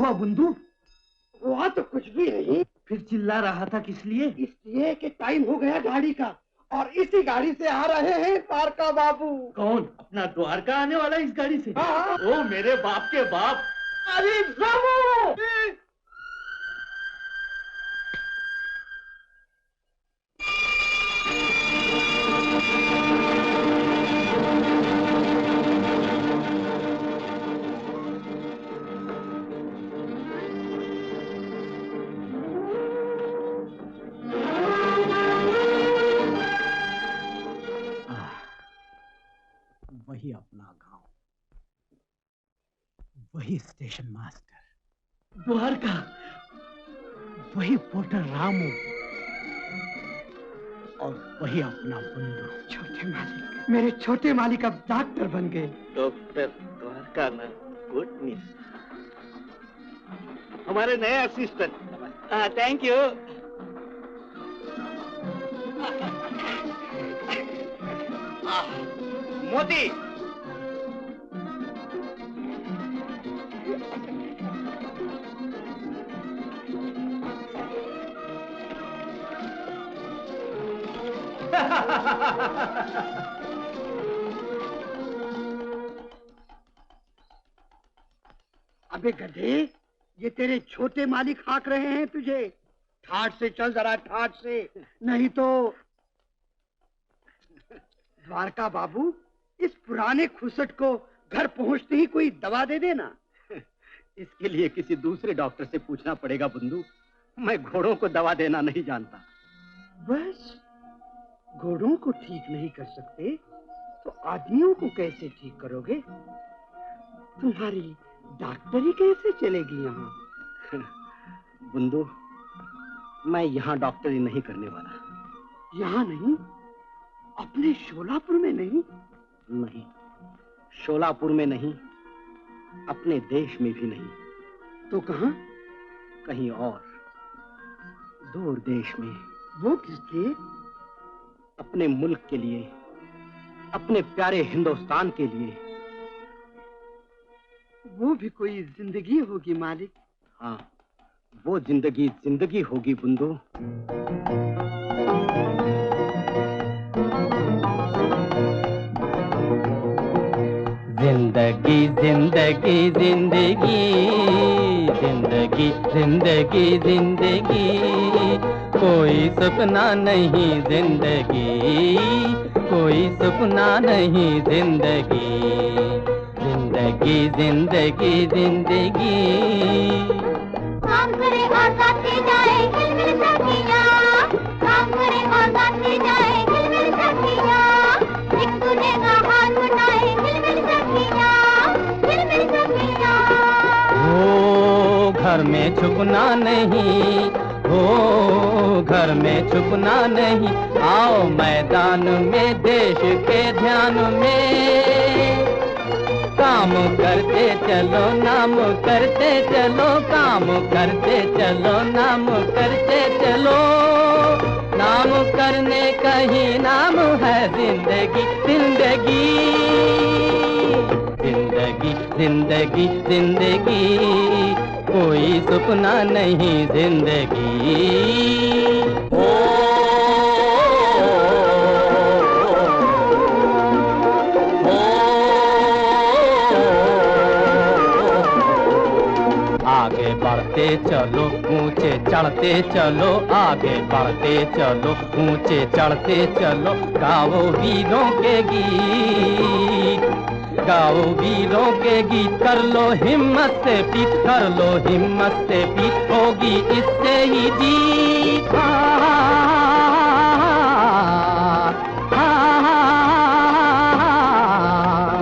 हुआ बुंदू? हुआ तो कुछ भी नहीं। फिर चिल्ला रहा था किस लिए? इसलिए कि टाइम हो गया गाड़ी का, और इसी गाड़ी से आ रहे हैं द्वारका बाबू। कौन? अपना द्वारका आने वाला इस गाड़ी से? हाँ। ओ मेरे बाप के बाप! अरे रामू! वही अपना गांव, वही स्टेशन मास्टर द्वारका, वही पोर्टर रामू और वही अपना बुंदू। छोटे मालिक, मेरे छोटे मालिक अब डॉक्टर बन गए। डॉक्टर द्वारका ना, गुड न्यूज। हमारे नए असिस्टेंट। Thank you. मोदी, अबे गधे, ये तेरे छोटे मालिक हाँक रहे हैं तुझे। ठाट से चल जरा, ठाट से, नहीं तो। द्वारका बाबू, इस पुराने खुसट को घर पहुंचते ही कोई दवा दे देना। इसके लिए किसी दूसरे डॉक्टर से पूछना पड़ेगा बुंदू। मैं घोड़ों को दवा देना नहीं जानता। बस घोड़ों को ठीक नहीं कर सकते तो आदमियों को कैसे ठीक करोगे? तुम्हारी डॉक्टरी कैसे चलेगी यहाँ? बुंदू, मैं यहाँ डॉक्टरी नहीं करने वाला। यहाँ नहीं? अपने शोलापुर में नहीं? नहीं, शोलापुर में नहीं, अपने देश में भी नहीं। तो कहाँ? कहीं और, दूर देश में। वो किस लिए? अपने मुल्क के लिए, अपने प्यारे हिंदुस्तान के लिए। वो भी कोई जिंदगी होगी मालिक। हाँ, वो जिंदगी जिंदगी होगी बुंदू। जिंदगी जिंदगी जिंदगी जिंदगी जिंदगी जिंदगी, कोई सपना नहीं जिंदगी, कोई सपना नहीं जिंदगी, जिंदगी जिंदगी जिंदगी। काम करे और गाते जाए खिलमिल सखियाँ, काम करे और गाते जाए खिलमिल सखियाँ, एक दूजे का हाथ उठाए खिलमिल सखियाँ, खिलमिल सखियाँ। हो घर में छुपना नहीं, हो घर में छुपना नहीं, आओ मैदान में देश के ध्यान में, काम करते चलो नाम करते चलो, काम करते चलो नाम करते चलो, नाम करने का ही नाम है जिंदगी, जिंदगी जिंदगी जिंदगी जिंदगी, कोई सपना नहीं जिंदगी। आगे बढ़ते चलो ऊंचे चढ़ते चलो, आगे बढ़ते चलो ऊंचे चढ़ते चलो, गाओ वीरों के गीत, गाओ वीरों के गीत, कर लो हिम्मत से पीठ, कर लो हिम्मत से पीठ, होगी इससे ही जीत।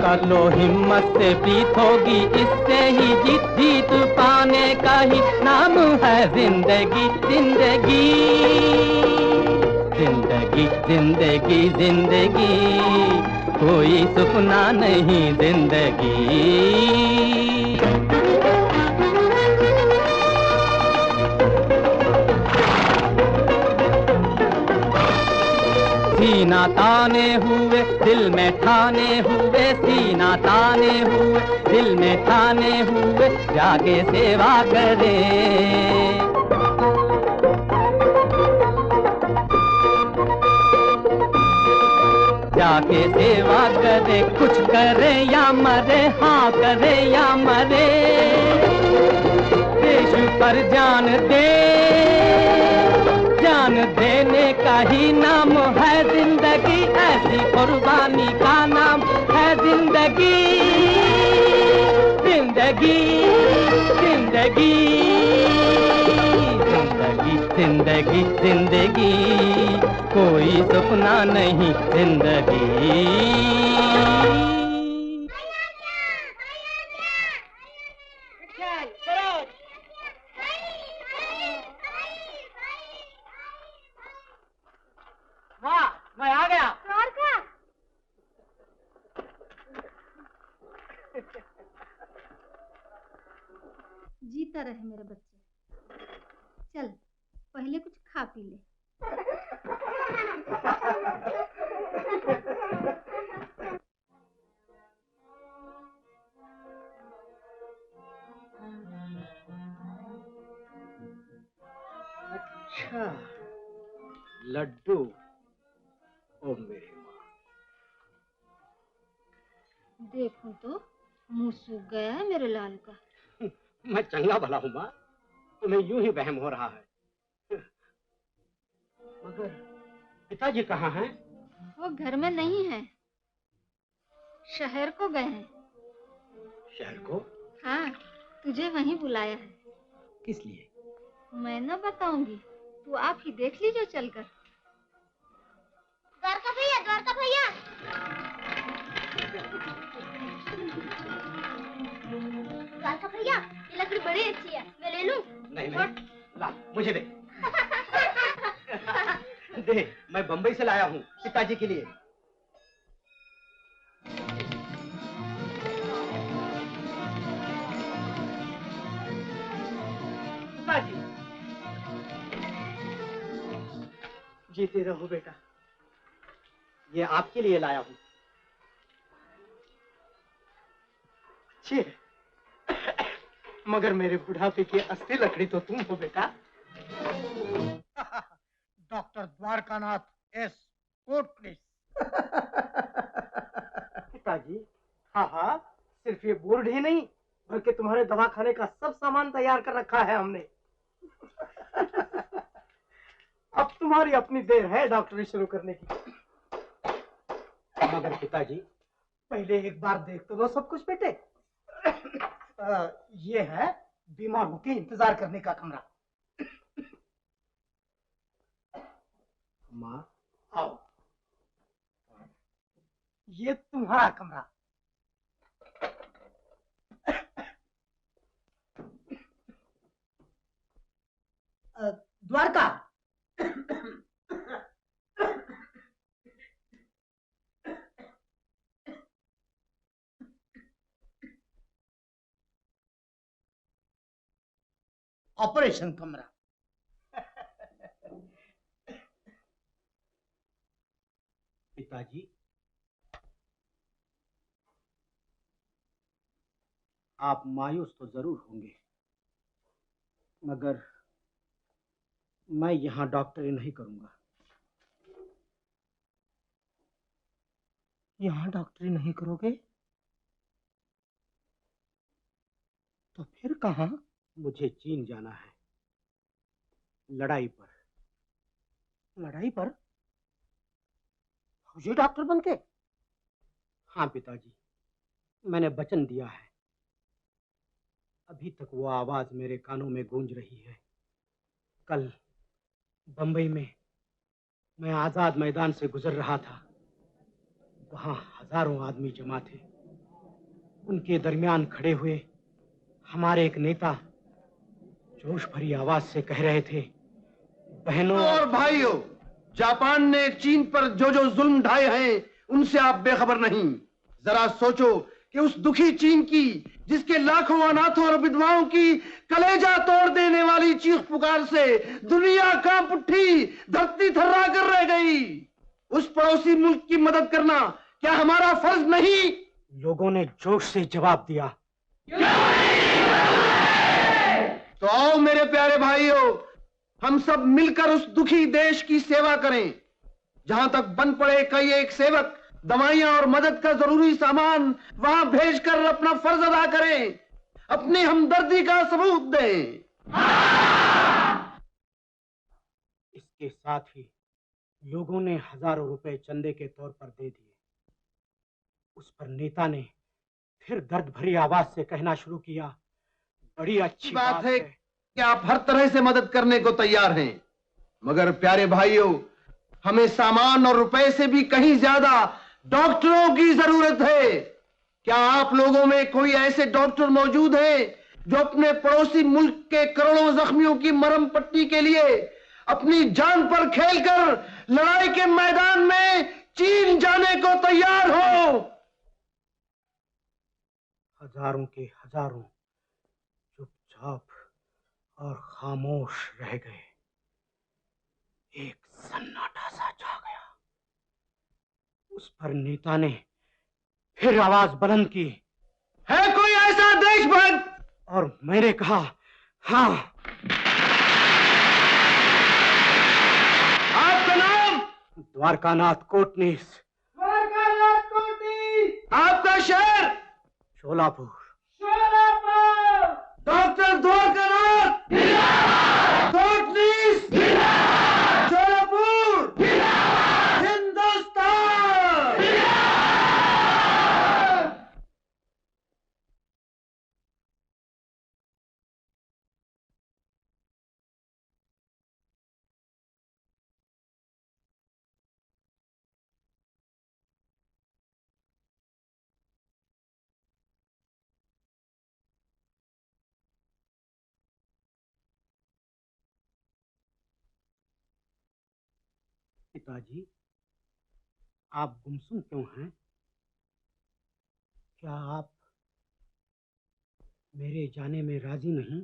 कर लो हिम्मत से प्रीत, होगी इससे ही जीत, जीत पाने का ही नाम है जिंदगी, जिंदगी जिंदगी जिंदगी जिंदगी, कोई सपना नहीं जिंदगी। सीना ताने हुए दिल में ठाने हुए, सीना ताने हुए दिल में ठाने हुए, जाके सेवा करे। जाके सेवा करे, कुछ करे या मरे, हाँ करे या मरे, देश पर जान दे, जान देने का ही नाम है जिंदगी, ऐसी कुर्बानी का नाम है जिंदगी। जिंदगी जिंदगी जिंदगी जिंदगी जिंदगी, कोई सपना नहीं जिंदगी। वाह, मैं आ गया। जीता रहे मेरे बच्चे। चल पहले कुछ खा पी ले। अच्छा, लड्डू। ओ मेरी माँ। देखूं तो मुंह सूख गया है मेरे लाल का। मैं चंगा भला हूँ माँ, तुम्हें यूं ही वहम हो रहा है। मगर पिताजी कहाँ हैं? वो घर में नहीं है, शहर को गए हैं। शहर को? हाँ, तुझे वहीं बुलाया है। किस लिए? मैं न बताऊंगी, तू आप ही देख लीजिए चलकर। द्वारका भैया, द्वारका भैया। द्वारका भैया, ये लकड़ी बड़ी अच्छी है, मैं ले लूं? नहीं नहीं, ला मुझे दे। दे, मैं बंबई से लाया हूँ पिताजी के लिए। पिताजी, जीते रहो बेटा। ये आपके लिए लाया हूँ। मगर मेरे बुढ़ापे की असली लकड़ी तो तुम हो बेटा। Doctor Dwarkanath S, court please. पिताजी, हाँ हाँ, सिर्फ ये बोर्ड ही नहीं बल्कि तुम्हारे दवाखाने का सब सामान तैयार कर रखा है हमने। अब तुम्हारी अपनी देर है डॉक्टरी शुरू करने की। मगर पिताजी, पहले एक बार देख तो लो सब कुछ बेटे। ये है बीमारों के इंतजार करने का कमरा। माँ, आओ, ये तुम्हारा कमरा। द्वारका, ऑपरेशन कमरा। पिताजी, आप मायूस तो जरूर होंगे, मगर मैं यहाँ डॉक्टरी नहीं करूंगा। यहाँ डॉक्टरी नहीं करोगे तो फिर कहाँ? मुझे चीन जाना है, लड़ाई पर। लड़ाई पर? फौजी डॉक्टर बनके? हाँ पिताजी, मैंने वचन दिया है। अभी तक वो आवाज मेरे कानों में गूंज रही है। कल बंबई में मैं आजाद मैदान से गुजर रहा था, वहां हजारों आदमी जमा थे। उनके दरमियान खड़े हुए हमारे एक नेता जोश भरी आवाज से कह रहे थे, बहनों और भाइयों, जापान ने चीन पर जो जो जुल्म ढाए हैं उनसे आप बेखबर नहीं। जरा सोचो कि उस दुखी चीन की, जिसके लाखों अनाथों और विधवाओं की कलेजा तोड़ देने वाली चीख पुकार से दुनिया कांप उठी, धरती थर्रा कर रह गई। उस पड़ोसी मुल्क की मदद करना क्या हमारा फर्ज नहीं? लोगों ने जोश से जवाब दिया। तो आओ मेरे प्यारे भाइयों, हम सब मिलकर उस दुखी देश की सेवा करें। जहां तक बन पड़े कई एक सेवक दवाइयां और मदद का जरूरी सामान वहां भेजकर अपना फर्ज अदा करें, अपनी हमदर्दी का सबूत दें। इसके साथ ही लोगों ने हजारों रुपए चंदे के तौर पर दे दिए। उस पर नेता ने फिर दर्द भरी आवाज से कहना शुरू किया, बड़ी अच्छी बात है कि आप हर तरह से मदद करने को तैयार हैं, मगर प्यारे भाइयों, हमें सामान और रुपए से भी कहीं ज्यादा डॉक्टरों की जरूरत है। क्या आप लोगों में कोई ऐसे डॉक्टर मौजूद हैं जो अपने पड़ोसी मुल्क के करोड़ों जख्मियों की मरहम पट्टी के लिए अपनी जान पर खेलकर लड़ाई के मैदान में चीन जाने को तैयार हो? हजारों के हजारों चुपचाप और खामोश रह गए। एक सन्नाटा सा छा गया। उस पर नेता ने फिर आवाज बुलंद की, है कोई ऐसा देशभक्त? और मैंने कहा, हाँ। आपका नाम? द्वारकानाथ कोटनीस। द्वारकानाथ कोटनीस। आपका शहर? शोलापुर। शोलापुर। डॉक्टर द्वारकानाथ कोटनीस, शोलापुर, हिंदुस्तान। पिताजी, आप गुमसुम क्यों हैं? क्या आप मेरे जाने में राजी नहीं?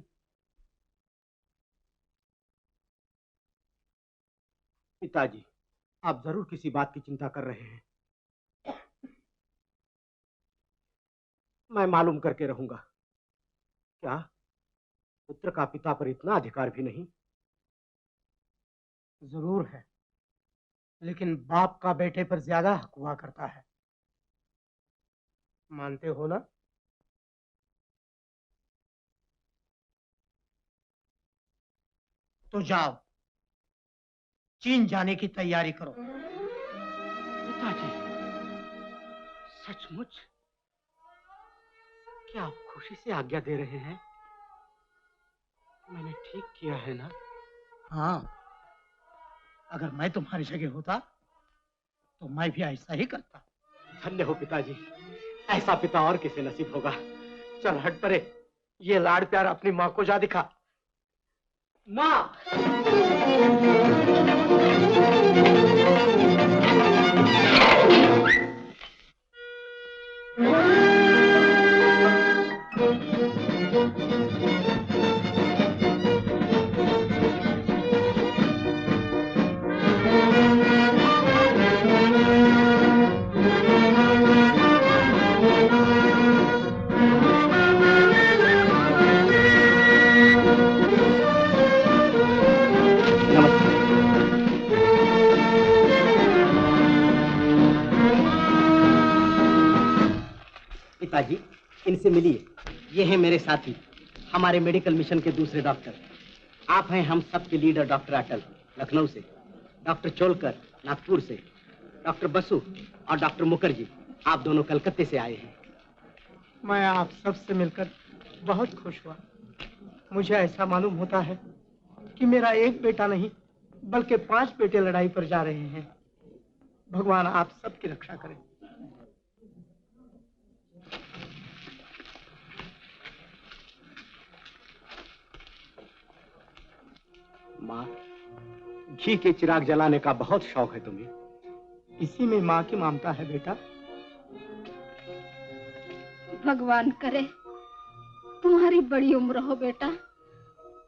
पिताजी, आप जरूर किसी बात की चिंता कर रहे हैं। मैं मालूम करके रहूंगा। क्या पुत्र का पिता पर इतना अधिकार भी नहीं? जरूर है, लेकिन बाप का बेटे पर ज्यादा हक हुआ करता है। मानते हो ना? तो जाओ, चीन जाने की तैयारी करो। पिताजी, सचमुच? क्या आप खुशी से आज्ञा दे रहे हैं? मैंने ठीक किया है ना? हाँ, अगर मैं तुम्हारी जगह होता तो मैं भी ऐसा ही करता। धन्य हो पिताजी, ऐसा पिता और किसे नसीब होगा। चल हट परे, ये लाड़ प्यार अपनी माँ को जा दिखा। माँ! पिताजी, इनसे मिलिए। ये हैं मेरे साथी, हमारे मेडिकल मिशन के दूसरे डॉक्टर। आप हैं हम सब के लीडर डॉक्टर अटल, लखनऊ से, डॉक्टर चोलकर, नागपुर से, डॉक्टर बसु और डॉक्टर मुखर्जी, आप दोनों कलकत्ते से आए हैं। मैं आप सबसे मिलकर बहुत खुश हुआ। मुझे ऐसा मालूम होता है कि मेरा एक बेटा नहीं बल्कि 5 बेटे लड़ाई पर जा रहे हैं। भगवान आप सबकी रक्षा करें। माँ, घी के चिराग जलाने का बहुत शौक है तुम्हें। इसी में माँ की ममता है बेटा। भगवान करे तुम्हारी बड़ी उम्र हो बेटा,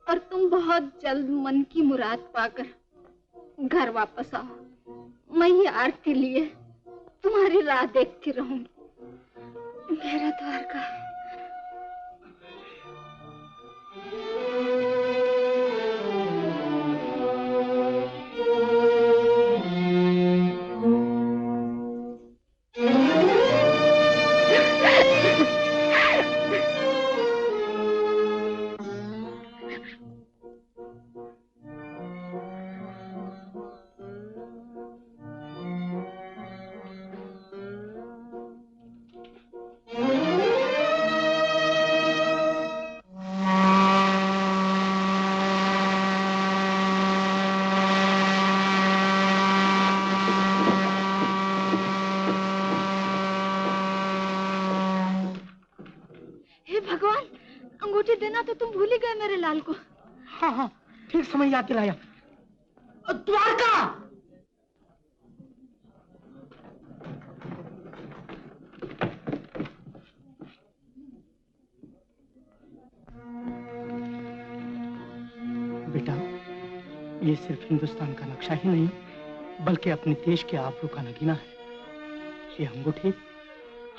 और तुम बहुत जल्द मन की मुराद पाकर घर वापस आओ। मैं यार के लिए तुम्हारी राह देखती रहूंगी। मेरा द्वारका। भगवान, अंगूठी देना तो तुम भूल ही गए मेरे लाल को। हाँ हाँ, ठीक समय याद दिलाया। द्वारका! बेटा, ये सिर्फ हिंदुस्तान का नक्शा ही नहीं, बल्कि अपने देश के आबरू का नगीना है। ये अंगूठी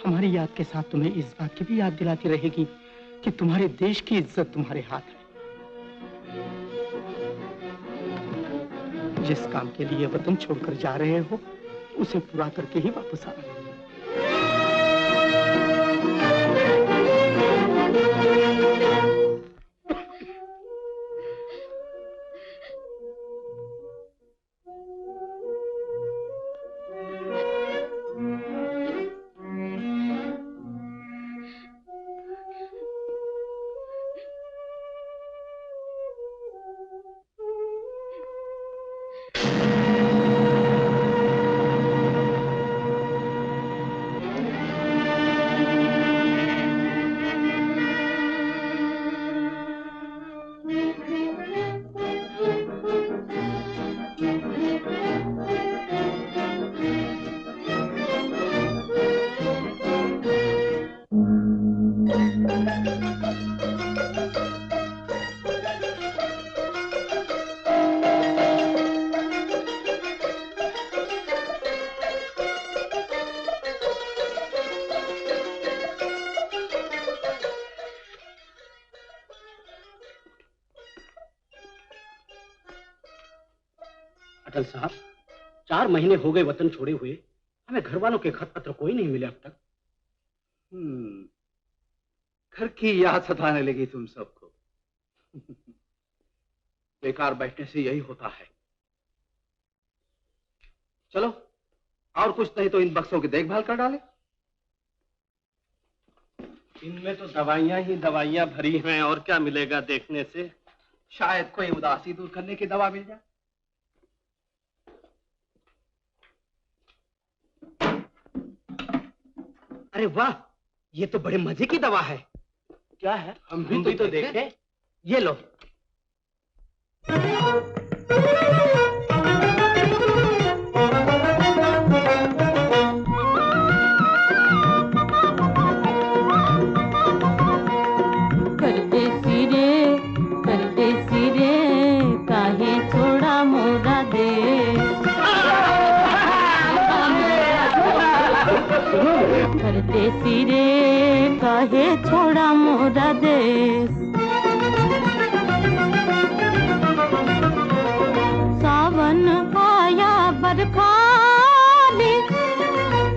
हमारी याद के साथ तुम्हें इस बात की भी याद दिलाती रहेगी कि तुम्हारे देश की इज्जत तुम्हारे हाथ है। जिस काम के लिए वतन छोड़कर जा रहे हो, उसे पूरा करके ही वापस आना। अटल साहब, 4 महीने हो गए वतन छोड़े हुए, हमें घर वालों के खत पत्र कोई नहीं मिले अब तक। घर की याद सताने लगी तुम सबको। बेकार बैठने से यही होता है। चलो, और कुछ नहीं तो इन बक्सों की देखभाल कर डाले। इनमें तो दवाइयां ही दवाइयां भरी हैं, और क्या मिलेगा देखने से? शायद कोई उदासी दूर करने की दवा मिल जाए। अरे वाह, ये तो बड़े मजे की दवा है। क्या है? हम भी तो देखें। ये लो। परदेसी रे काहे छोड़ा मोरा दे। परदेसी रे काहे छोड़ा मोरा देश। सावन आया बरखाले,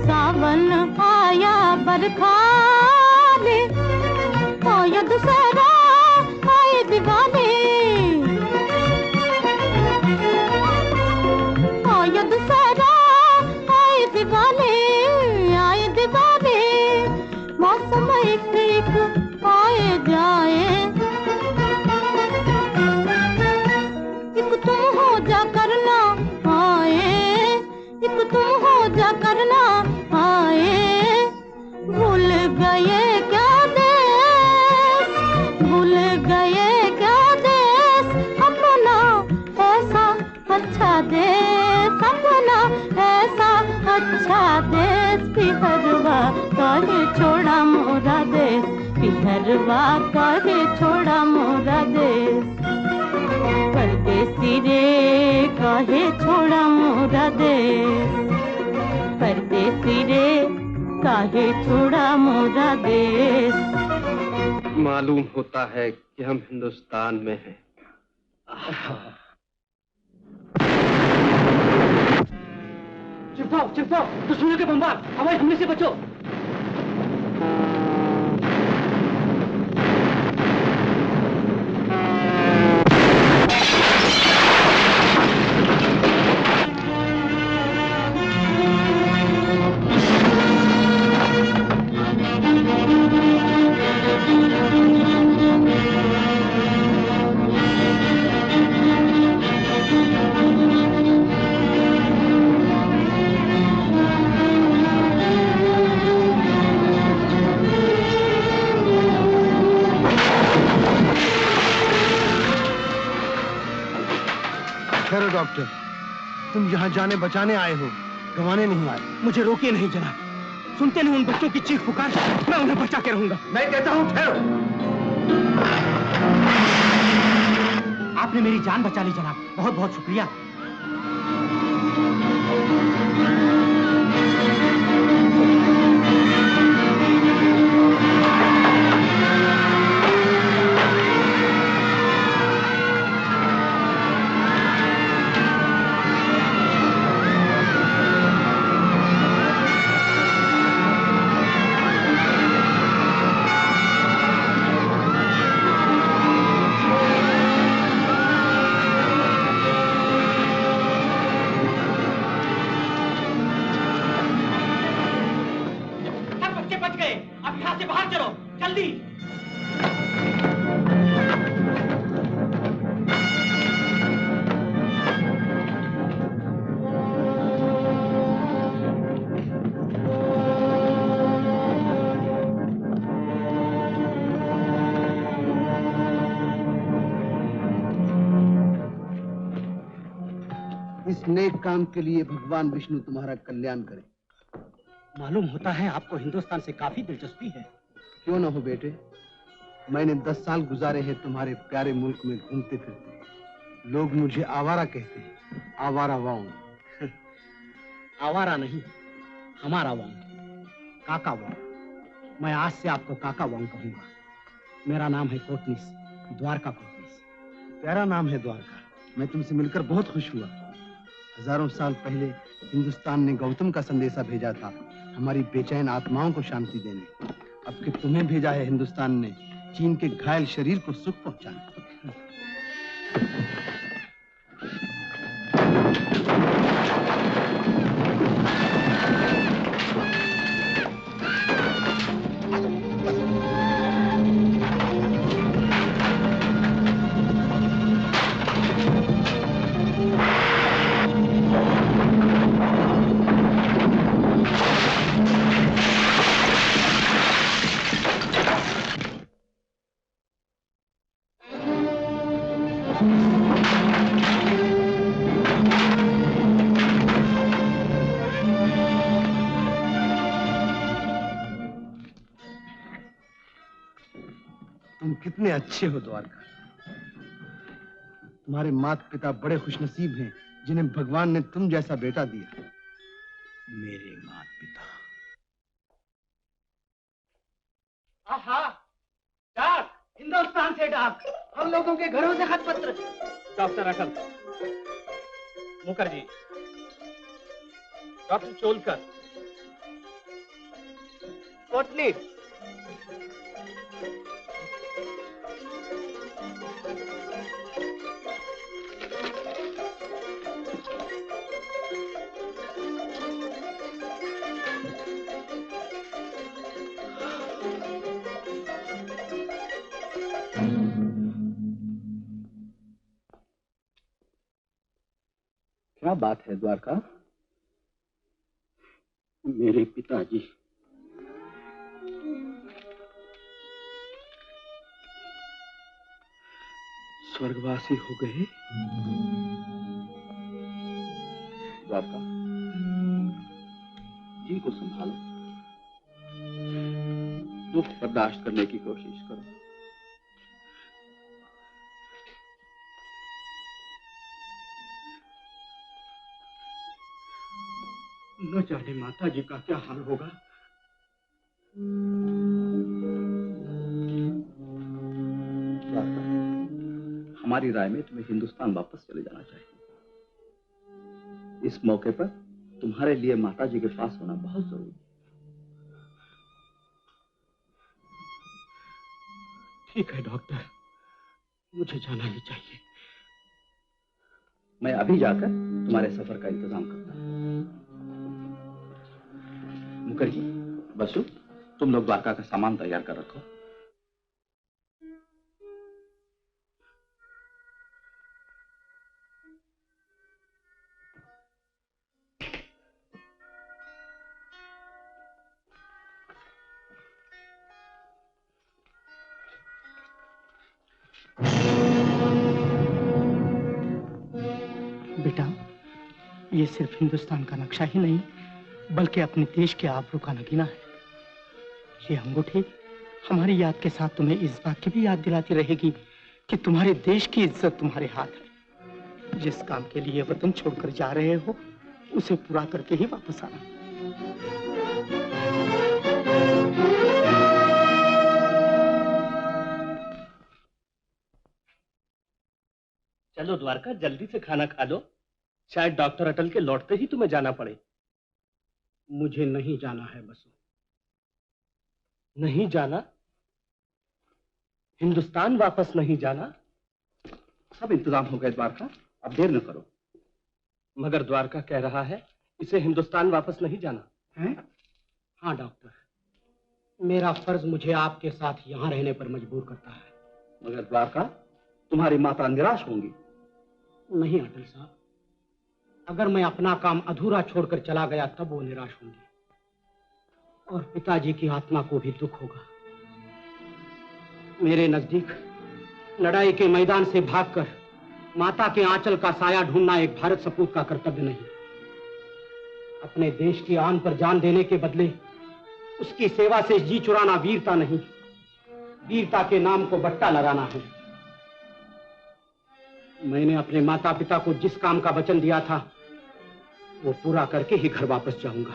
सावन आया बरखाले, आया दुसरा आए दिवाले, आया दुसरा आए दिवाले, आए दिवाले। मौसम एक एक आए जाए, एक तुम हो जा करना आए, एक तुम हो जा करना आए। भूल गए क्या देश, भूल गए क्या देश, अपना ऐसा अच्छा देश, अपना ऐसा अच्छा देश। बिहरवा काहे छोड़ा मोरा देश, बिहरवा काहे छोड़ा मोरा देश। परदेसी रे काहे छोड़ा मोरा मोरा देश। परदेसी रे काहे छोड़ा मोरा देश। मालूम होता है कि हम हिंदुस्तान में हैं। चिपकाओ चिपकाओ, दुश्मनों के बमबार, हवाई हमले से बचो। डॉक्टर, तुम यहाँ जाने बचाने आए हो, गंवाने नहीं आए। मुझे रोकिए नहीं जनाब। सुनते नहीं उन बच्चों की चीख पुकार, मैं उन्हें बचा के रहूंगा। मैं कहता हूँ ठहरो। आपने मेरी जान बचा ली जनाब, बहुत बहुत शुक्रिया। इस नेक काम के लिए भगवान विष्णु तुम्हारा कल्याण करे। मालूम होता है आपको हिंदुस्तान से काफी दिलचस्पी है। क्यों न हो बेटे, मैंने 10 साल गुजारे हैं तुम्हारे प्यारे मुल्क में घूमते फिरते। लोग मुझे आवारा कहते हैं, आवारा वांग। आवारा नहीं, हमारा वांग, काका वांग। मैं आज से आपको काका वांग कहूंगा। मेरा नाम है कोटनिस, द्वारका कोटनिस। प्यारा नाम है द्वारका। मैं तुमसे मिलकर बहुत खुश हुआ। हजारों साल पहले हिंदुस्तान ने गौतम का संदेशा भेजा था, हमारी बेचैन आत्माओं को शांति देने। अब कि तुम्हें भेजा है हिंदुस्तान ने, चीन के घायल शरीर को सुख पहुंचाने। कितने अच्छे हो द्वारका। तुम्हारे माता पिता बड़े खुशनसीब हैं जिन्हें भगवान ने तुम जैसा बेटा दिया। मेरे माता पिता। आहा, डाक, हिंदुस्तान से डाक, हम लोगों के घरों से खत पत्र। डॉक्टर अटल, मुखर्जी, डॉक्टर चोलकर, कोटनिस। क्या बात है द्वारका? मेरे पिताजी स्वर्गवासी हो गए। द्वारका, जी को संभालो, दुख बर्दाश्त करने की कोशिश करो। न जाने माता जी का क्या हाल होगा। हमारी राय में तुम्हें हिंदुस्तान वापस चले जाना चाहिए। इस मौके पर तुम्हारे लिए माता जी के पास होना बहुत जरूरी है। ठीक है डॉक्टर, मुझे जाना ही चाहिए। मैं अभी जाकर तुम्हारे सफर का इंतजाम करता हूं। मुखर्जी, बसु, तुम लोग द्वारका का सामान तैयार कर रखो। बेटा, ये सिर्फ हिंदुस्तान का नक्शा ही नहीं बल्कि अपने देश के आबरू का नगीना है। ये अंगूठी हमारी याद के साथ तुम्हें इस बात की भी याद दिलाती रहेगी कि तुम्हारे देश की इज्जत तुम्हारे हाथ है। जिस काम के लिए वतन छोड़कर जा रहे हो उसे पूरा करके ही वापस आना। चलो द्वारका, जल्दी से खाना खा लो। शायद डॉक्टर अटल के लौटते ही तुम्हें जाना पड़े। मुझे नहीं जाना है बसु। नहीं जाना? हिंदुस्तान वापस नहीं जाना? सब इंतजाम हो गए द्वारका, अब देर न करो। मगर द्वारका कह रहा है इसे हिंदुस्तान वापस नहीं जाना है। हाँ डॉक्टर, मेरा फर्ज मुझे आपके साथ यहाँ रहने पर मजबूर करता है। मगर द्वारका, तुम्हारी माता निराश होंगी। नहीं अटल साहब, अगर मैं अपना काम अधूरा छोड़कर चला गया तब वो निराश होंगे और पिताजी की आत्मा को भी दुख होगा। मेरे नजदीक लड़ाई के मैदान से भागकर माता के आंचल का साया ढूंढना एक भारत सपूत का कर्तव्य नहीं। अपने देश की आन पर जान देने के बदले उसकी सेवा से जी चुराना वीरता नहीं, वीरता के नाम को बट्टा लगाना है। मैंने अपने माता पिता को जिस काम का वचन दिया था वो पूरा करके ही घर वापस जाऊंगा।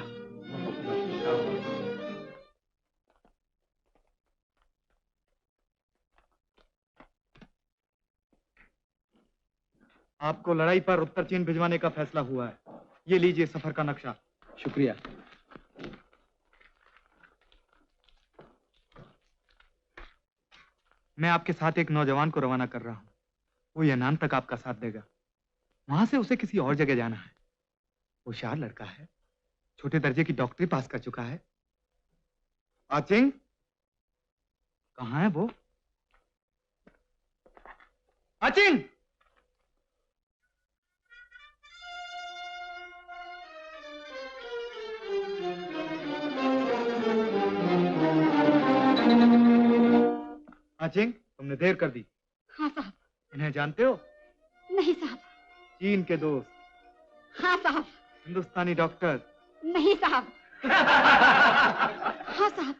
आपको लड़ाई पर उत्तर चीन भिजवाने का फैसला हुआ है। ये लीजिए सफर का नक्शा। शुक्रिया। मैं आपके साथ एक नौजवान को रवाना कर रहा हूं। वो यनान तक आपका साथ देगा। वहां से उसे किसी और जगह जाना है। होशियार लड़का है, छोटे दर्जे की डॉक्टरी पास कर चुका है। आचिंग, कहाँ है वो? आचिंग! आचिंग, तुमने देर कर दी। हाँ साहब। इन्हें जानते हो? नहीं साहब। चीन के दोस्त। हाँ साहब। हिंदुस्तानी डॉक्टर। नहीं साहब। हाँ साहब।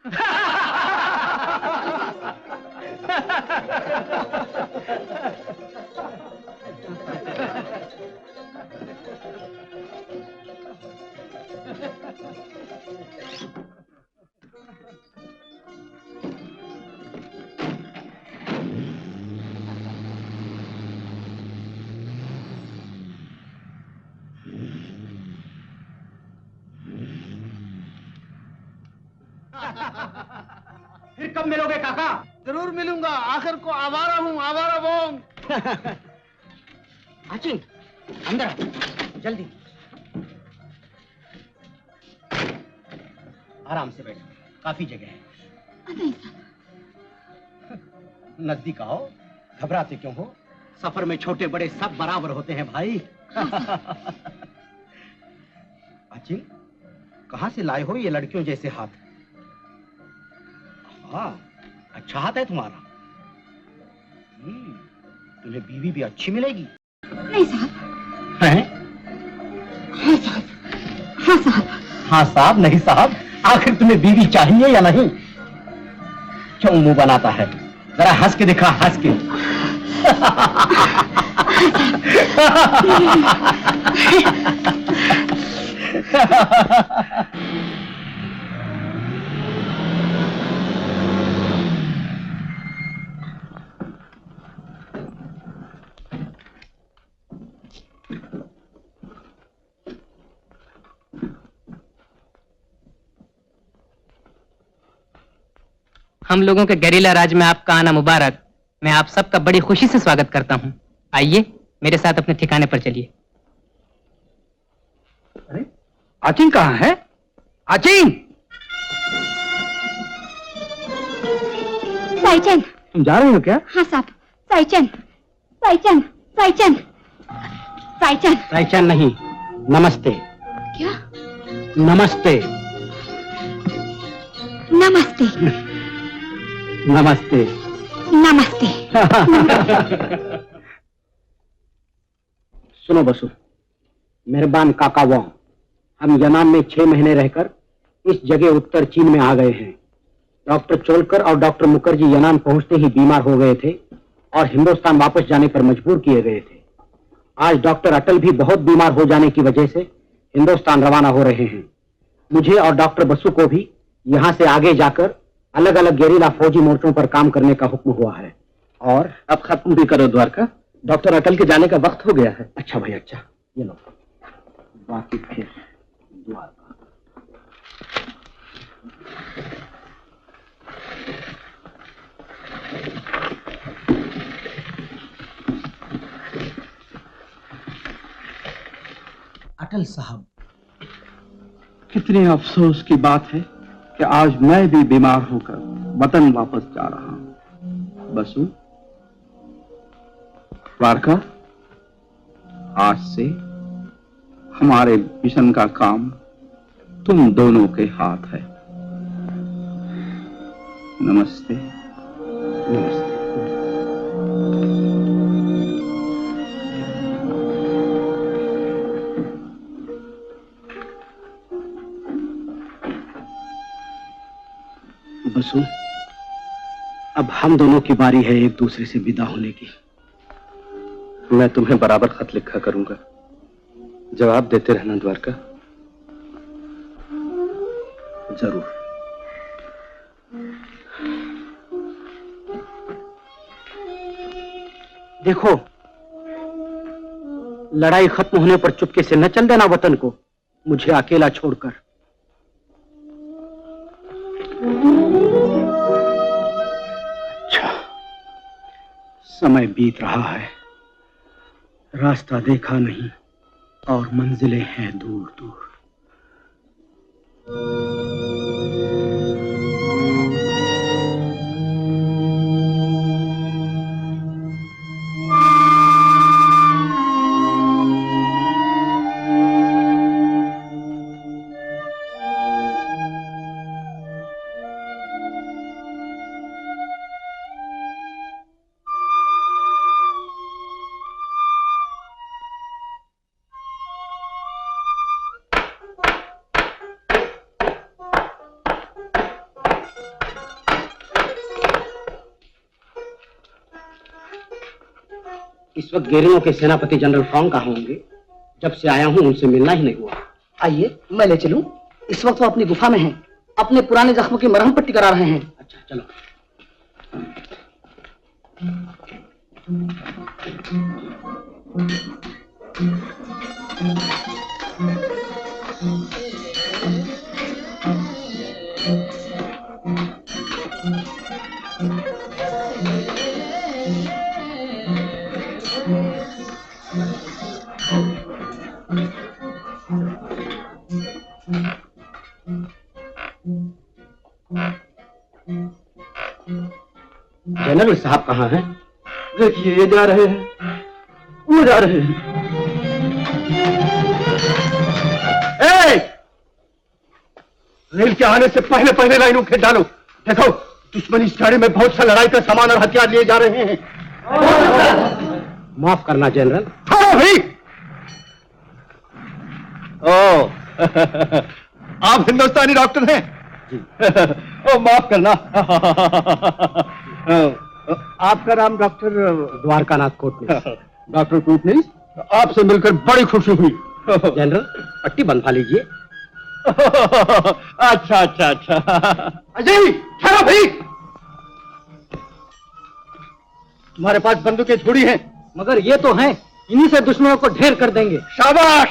फिर कब मिलोगे काका? जरूर मिलूंगा, आखिर को आवारा हूँ, आवारा बोंग। आचिंग, अंदर आओ, जल्दी। आराम से बैठो, काफी जगह है। नहीं साहब। नजदीक आओ, घबराते क्यों हो? सफर में छोटे बड़े सब बराबर होते हैं भाई। आचिंग, कहाँ से लाए हो ये लड़कियों जैसे हाथ? हाँ, अच्छा हाथ है तुम्हारा। तुम्हें बीवी भी अच्छी मिलेगी। नहीं साहब। हैं? हाँ साहब। हाँ साहब। हाँ साहब, नहीं साहब, आखिर तुम्हें बीवी चाहिए या नहीं? क्यों मुंह बनाता है? जरा हंस के दिखा, हंस के। हम लोगों के गेरिला राज में आपका आना मुबारक। मैं आप सबका बड़ी खुशी से स्वागत करता हूँ। आइए मेरे साथ अपने ठिकाने पर चलिए। अरे आचिंग कहाँ है? आचिंग! साईचंद। तुम जा रहे हो क्या? हाँ साहब। साईचंद, साईचंद, साईचंद, साईचंद। साईचंद नहीं, नमस्ते। क्या? नमस्ते। नमस्ते। नमस्ते। नमस्ते। सुनो बसु, मेहरबान काका वांग, हम यनान में 6 महीने रहकर इस जगह उत्तर चीन में आ गए हैं। डॉक्टर चोलकर और डॉक्टर मुखर्जी यनान पहुंचते ही बीमार हो गए थे और हिंदुस्तान वापस जाने पर मजबूर किए गए थे। आज डॉक्टर अटल भी बहुत बीमार हो जाने की वजह से हिंदुस्तान रवाना हो रहे हैं। मुझे और डॉक्टर बसु को भी यहाँ से आगे जाकर अलग अलग गेरिला फौजी मोर्चों पर काम करने का हुक्म हुआ है। और अब खत्म भी करो द्वारका, डॉक्टर अटल के जाने का वक्त हो गया है। अच्छा भाई, अच्छा, ये लो, बाकी फिर द्वारका। अटल साहब, कितने अफसोस की बात है कि आज मैं भी बीमार होकर वतन वापस जा रहा हूं। बसु, द्वारका, आज से हमारे मिशन का काम तुम दोनों के हाथ है। नमस्ते। नमस्ते। बसु, अब हम दोनों की बारी है एक दूसरे से विदा होने की। मैं तुम्हें बराबर खत लिखा करूंगा, जवाब देते रहना द्वारका। जरूर। देखो, लड़ाई खत्म होने पर चुपके से न चल देना वतन को, मुझे अकेला छोड़कर। अच्छा, समय बीत रहा है, रास्ता देखा नहीं और मंजिलें हैं दूर दूर। इस वक्त गेरिलों के सेनापति जनरल फॉन्ग कहाँ होंगे? जब से आया हूं उनसे मिलना ही नहीं हुआ। आइए मैं ले चलूं। इस वक्त वो अपनी गुफा में हैं, अपने पुराने जख्मों की मरहम पट्टी करा रहे हैं। अच्छा चलो। जनरल साहब कहाँ हैं? देखिए, ये जा रहे हैं, वो जा रहे हैं। रेल के आने से पहले पहले लाइनों खेत डालो। देखो, दुश्मन इस गाड़ी में बहुत सा लड़ाई का सामान और हथियार लिए जा रहे हैं। माफ करना जनरल। हाँ भाई। ओ, आप हिंदुस्तानी डॉक्टर हैं? ओ, माफ करना। आपका नाम डॉक्टर द्वारकानाथ कोटनीस। डॉक्टर कोटनीस, आपसे मिलकर बड़ी खुशी हुई। जनरल, पट्टी बंधवा लीजिए। अच्छा अच्छा अच्छा। अजय ठहरो भाई, तुम्हारे पास बंदूकें थोड़ी हैं, मगर ये तो हैं, इन्हीं से दुश्मनों को ढेर कर देंगे। शाबाश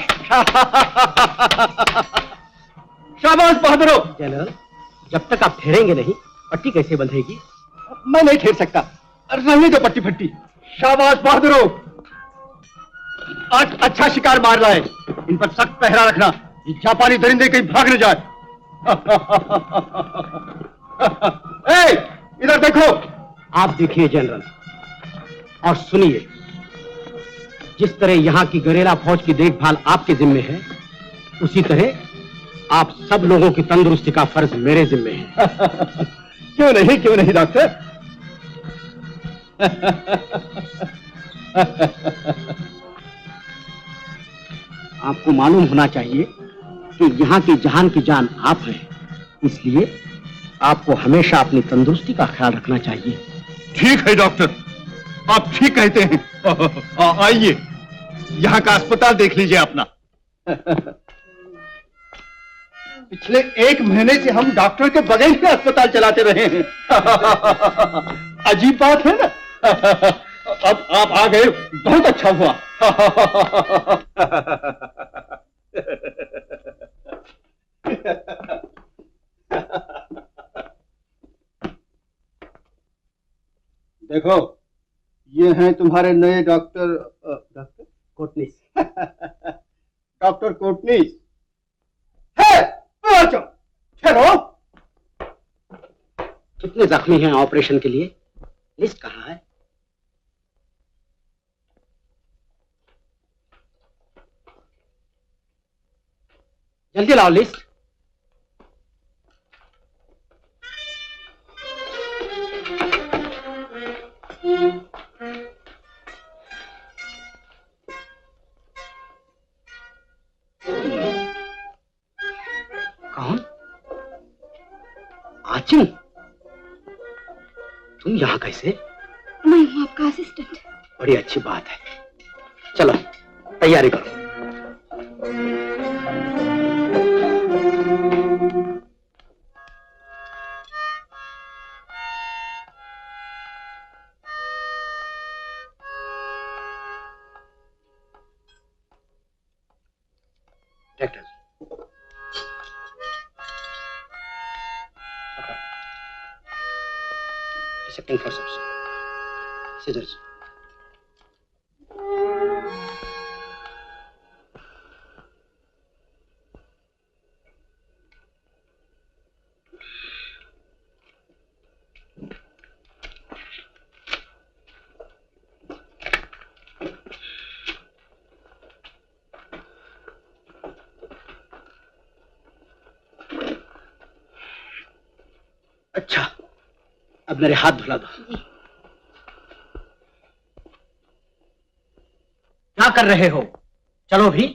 शाबाश बहादुरो। जनरल, जब तक आप ठहरेंगे नहीं, पट्टी कैसे बंधेगी? मैं नहीं ठहर सकता, रहने दो पट्टी फट्टी। शाबाश बहादुरो, आज अच्छा शिकार मार लाए। इन पर सख्त पहरा रखना, ये जापानी दरिंदे कहीं भाग न जाए। ए, इधर देखो। आप देखिए जनरल, और सुनिए, जिस तरह यहाँ की गरेला फौज की देखभाल आपके जिम्मे है, उसी तरह आप सब लोगों की तंदुरुस्ती का फर्ज मेरे जिम्मे है। क्यों नहीं डॉक्टर। आपको मालूम होना चाहिए कि यहाँ की जहान की जान आप हैं, इसलिए आपको हमेशा अपनी तंदुरुस्ती का ख्याल रखना चाहिए। ठीक है डॉक्टर, आप ठीक कहते हैं। आइए, यहाँ का अस्पताल देख लीजिए अपना। पिछले 1 महीने से हम डॉक्टर के बगैर ही अस्पताल चलाते रहे हैं। अजीब बात है ना। अब आप आ गए, बहुत अच्छा हुआ। देखो, ये हैं तुम्हारे नए डॉक्टर कोटनीस। डॉक्टर कोटनीस है। चलो, कितने जख्मी हैं ऑपरेशन के लिए? लिस्ट कहाँ है? जल्दी लाओ लिस्ट। कौन? आचिन, तुम यहाँ कैसे? मैं हूँ आपका असिस्टेंट। बड़ी अच्छी बात है। चलो तैयारी करो। Doctor, dissecting forceps, scissors. अच्छा, अब मेरे हाथ धुला दो। क्या कर रहे हो? चलो भी।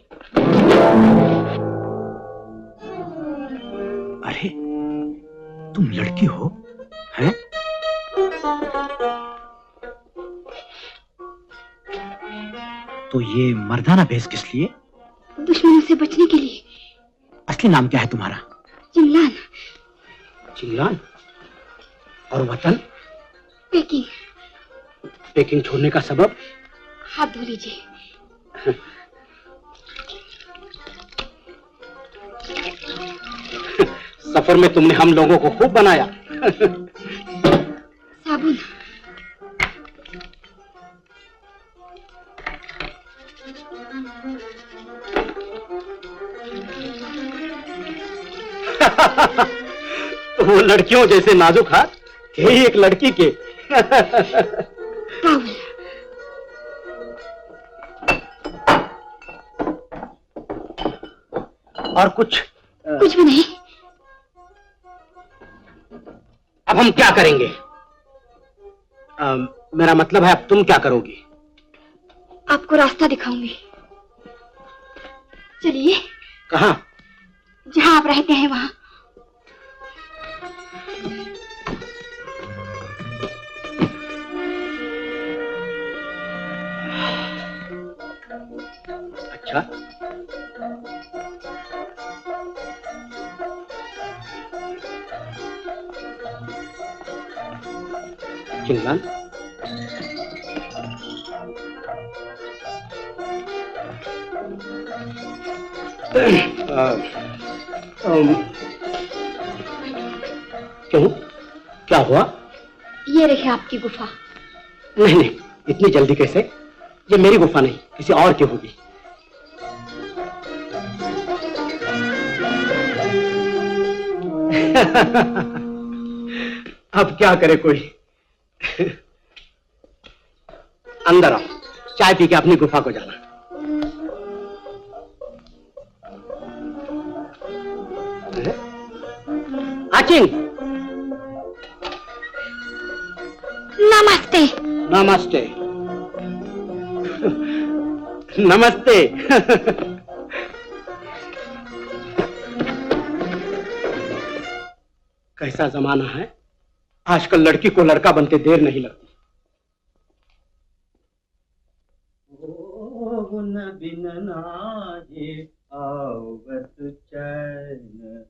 अरे, तुम लड़की हो, हैं? तो ये मर्दाना भेष किस लिए? दुश्मनों से बचने के लिए। असली नाम क्या है तुम्हारा? चिंगलान। चिंगलान? और वतन? पेकिंग। पेकिंग छोड़ने का सबब? हाथ धो लीजिए। सफर में तुमने हम लोगों को खूब बनाया। साबुन। वो लड़कियों जैसे नाजुक हाथ, यही एक लड़की के। और कुछ भी नहीं। अब हम क्या करेंगे? मेरा मतलब है, अब तुम क्या करोगी? आपको रास्ता दिखाऊंगी। चलिए। कहाँ? जहाँ आप रहते हैं वहाँ। अच्छा, चिंगलान, क्यों, क्या हुआ? ये रही आपकी गुफा। नहीं नहीं, इतनी जल्दी कैसे? ये मेरी गुफा नहीं, किसी और की होगी। अब क्या करे कोई। अंदर आओ, चाय पी के अपनी गुफा को जाना। आचिंग, नमस्ते। नमस्ते। नमस्ते। कैसा जमाना है, आजकल लड़की को लड़का बनते देर नहीं लगती। न बिन नाजे आओ बस चैन।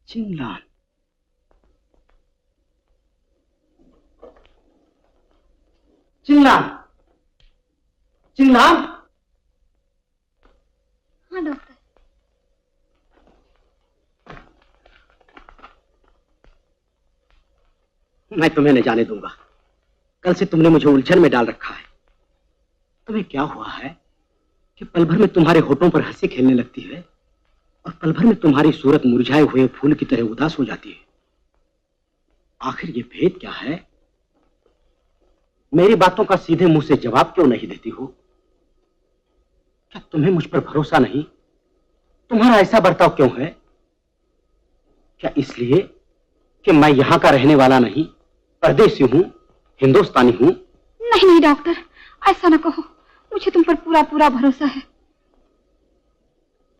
चिंगलान, चिंगलान, चिंगलान। हाँ डॉक्टर। मैं तुम्हें नहीं जाने दूंगा। कल से तुमने मुझे उलझन में डाल रखा है। तुम्हें क्या हुआ है कि पल भर में तुम्हारे होठों पर हंसी खेलने लगती है और पल भर में तुम्हारी सूरत मुरझाए हुए फूल की तरह उदास हो जाती है। आखिर ये भेद क्या है? मेरी बातों का सीधे मुंह से जवाब क्यों नहीं देती हो? क्या तुम्हें मुझ पर भरोसा नहीं? तुम्हारा ऐसा बर्ताव क्यों है? क्या इसलिए कि मैं यहां का रहने वाला नहीं, परदेसी हूं, हिंदुस्तानी हूं? नहीं नहीं डॉक्टर, ऐसा न कहो। मुझे तुम पर पूरा पूरा भरोसा है,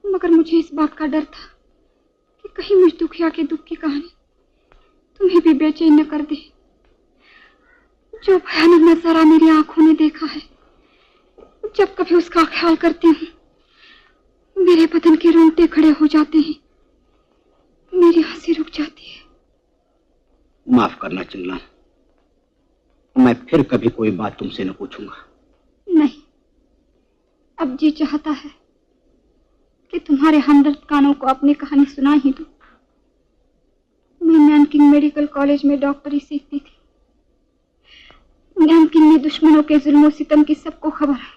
मगर मुझे इस बात का डर था कि कहीं मुझ दुखिया के दुख की कहानी तुम्हें भी बेचैन न कर दे। जो भयानक नजारा मेरी आंखों ने देखा है, जब कभी उसका ख्याल करती हूँ मेरे बदन के रोंगटे खड़े हो जाते हैं, मेरी हंसी रुक जाती है। माफ करना चिंगलान, मैं फिर कभी कोई बात तुमसे न पूछूंगा। नहीं, अब जी चाहता है कि तुम्हारे हमदर्द कानों को अपनी कहानी सुना ही दूं। मैं नैनकिंग मेडिकल कॉलेज में डॉक्टरी सीखती थी। नैनकिंग में दुश्मनों के जुल्म सितम की सबको खबर है।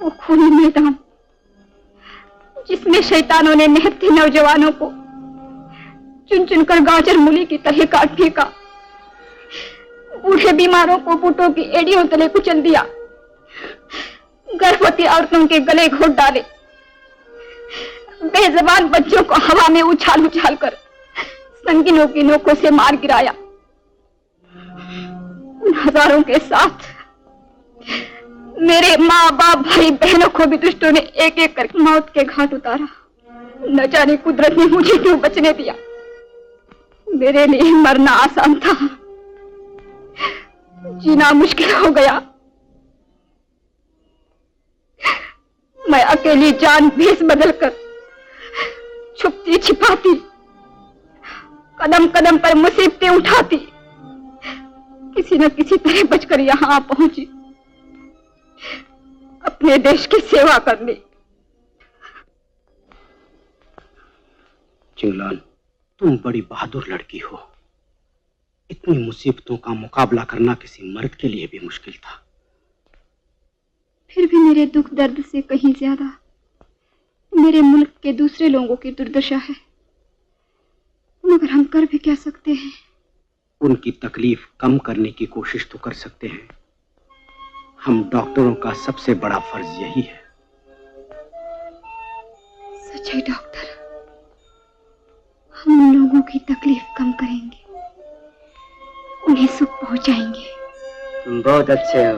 वो खूनी मैदान जिसमें शैतानों ने निहत्थे नौजवानों को चुन चुनकर गाजर मूली की तरह काट फेंका, बूढ़े बीमारों को बूटों की एड़ियों तले कुचल दिया, गर्भवती औरतों के गले घोट डाले, बेजबान बच्चों को हवा में उछाल उछाल कर संगिनों की नोकों से मार गिराया। उन हजारों के साथ मेरे माँ बाप भाई बहनों को भी दुष्टों ने एक एक कर मौत के घाट उतारा। न जाने कुदरत ने मुझे क्यों बचने दिया। मेरे लिए मरना आसान था, जीना मुश्किल हो गया। मैं अकेली जान भेष बदलकर छुपती छिपाती, कदम कदम पर मुसीबतें उठाती, किसी न किसी तरह बचकर यहाँ पहुंची, अपने देश की सेवा करने। चिंगलान, तुम बड़ी बहादुर लड़की हो। इतनी मुसीबतों का मुकाबला करना किसी मर्द के लिए भी मुश्किल था। फिर भी मेरे दुख दर्द से कहीं ज्यादा मेरे मुल्क के दूसरे लोगों की दुर्दशा है, मगर हम कर भी क्या सकते हैं? उनकी तकलीफ कम करने की कोशिश तो कर सकते हैं। हम डॉक्टरों का सबसे बड़ा फर्ज यही है। सच है डॉक्टर, हम उन लोगों की तकलीफ कम करेंगे, उन्हें सुख पहुंचाएंगे। तुम बहुत अच्छे हो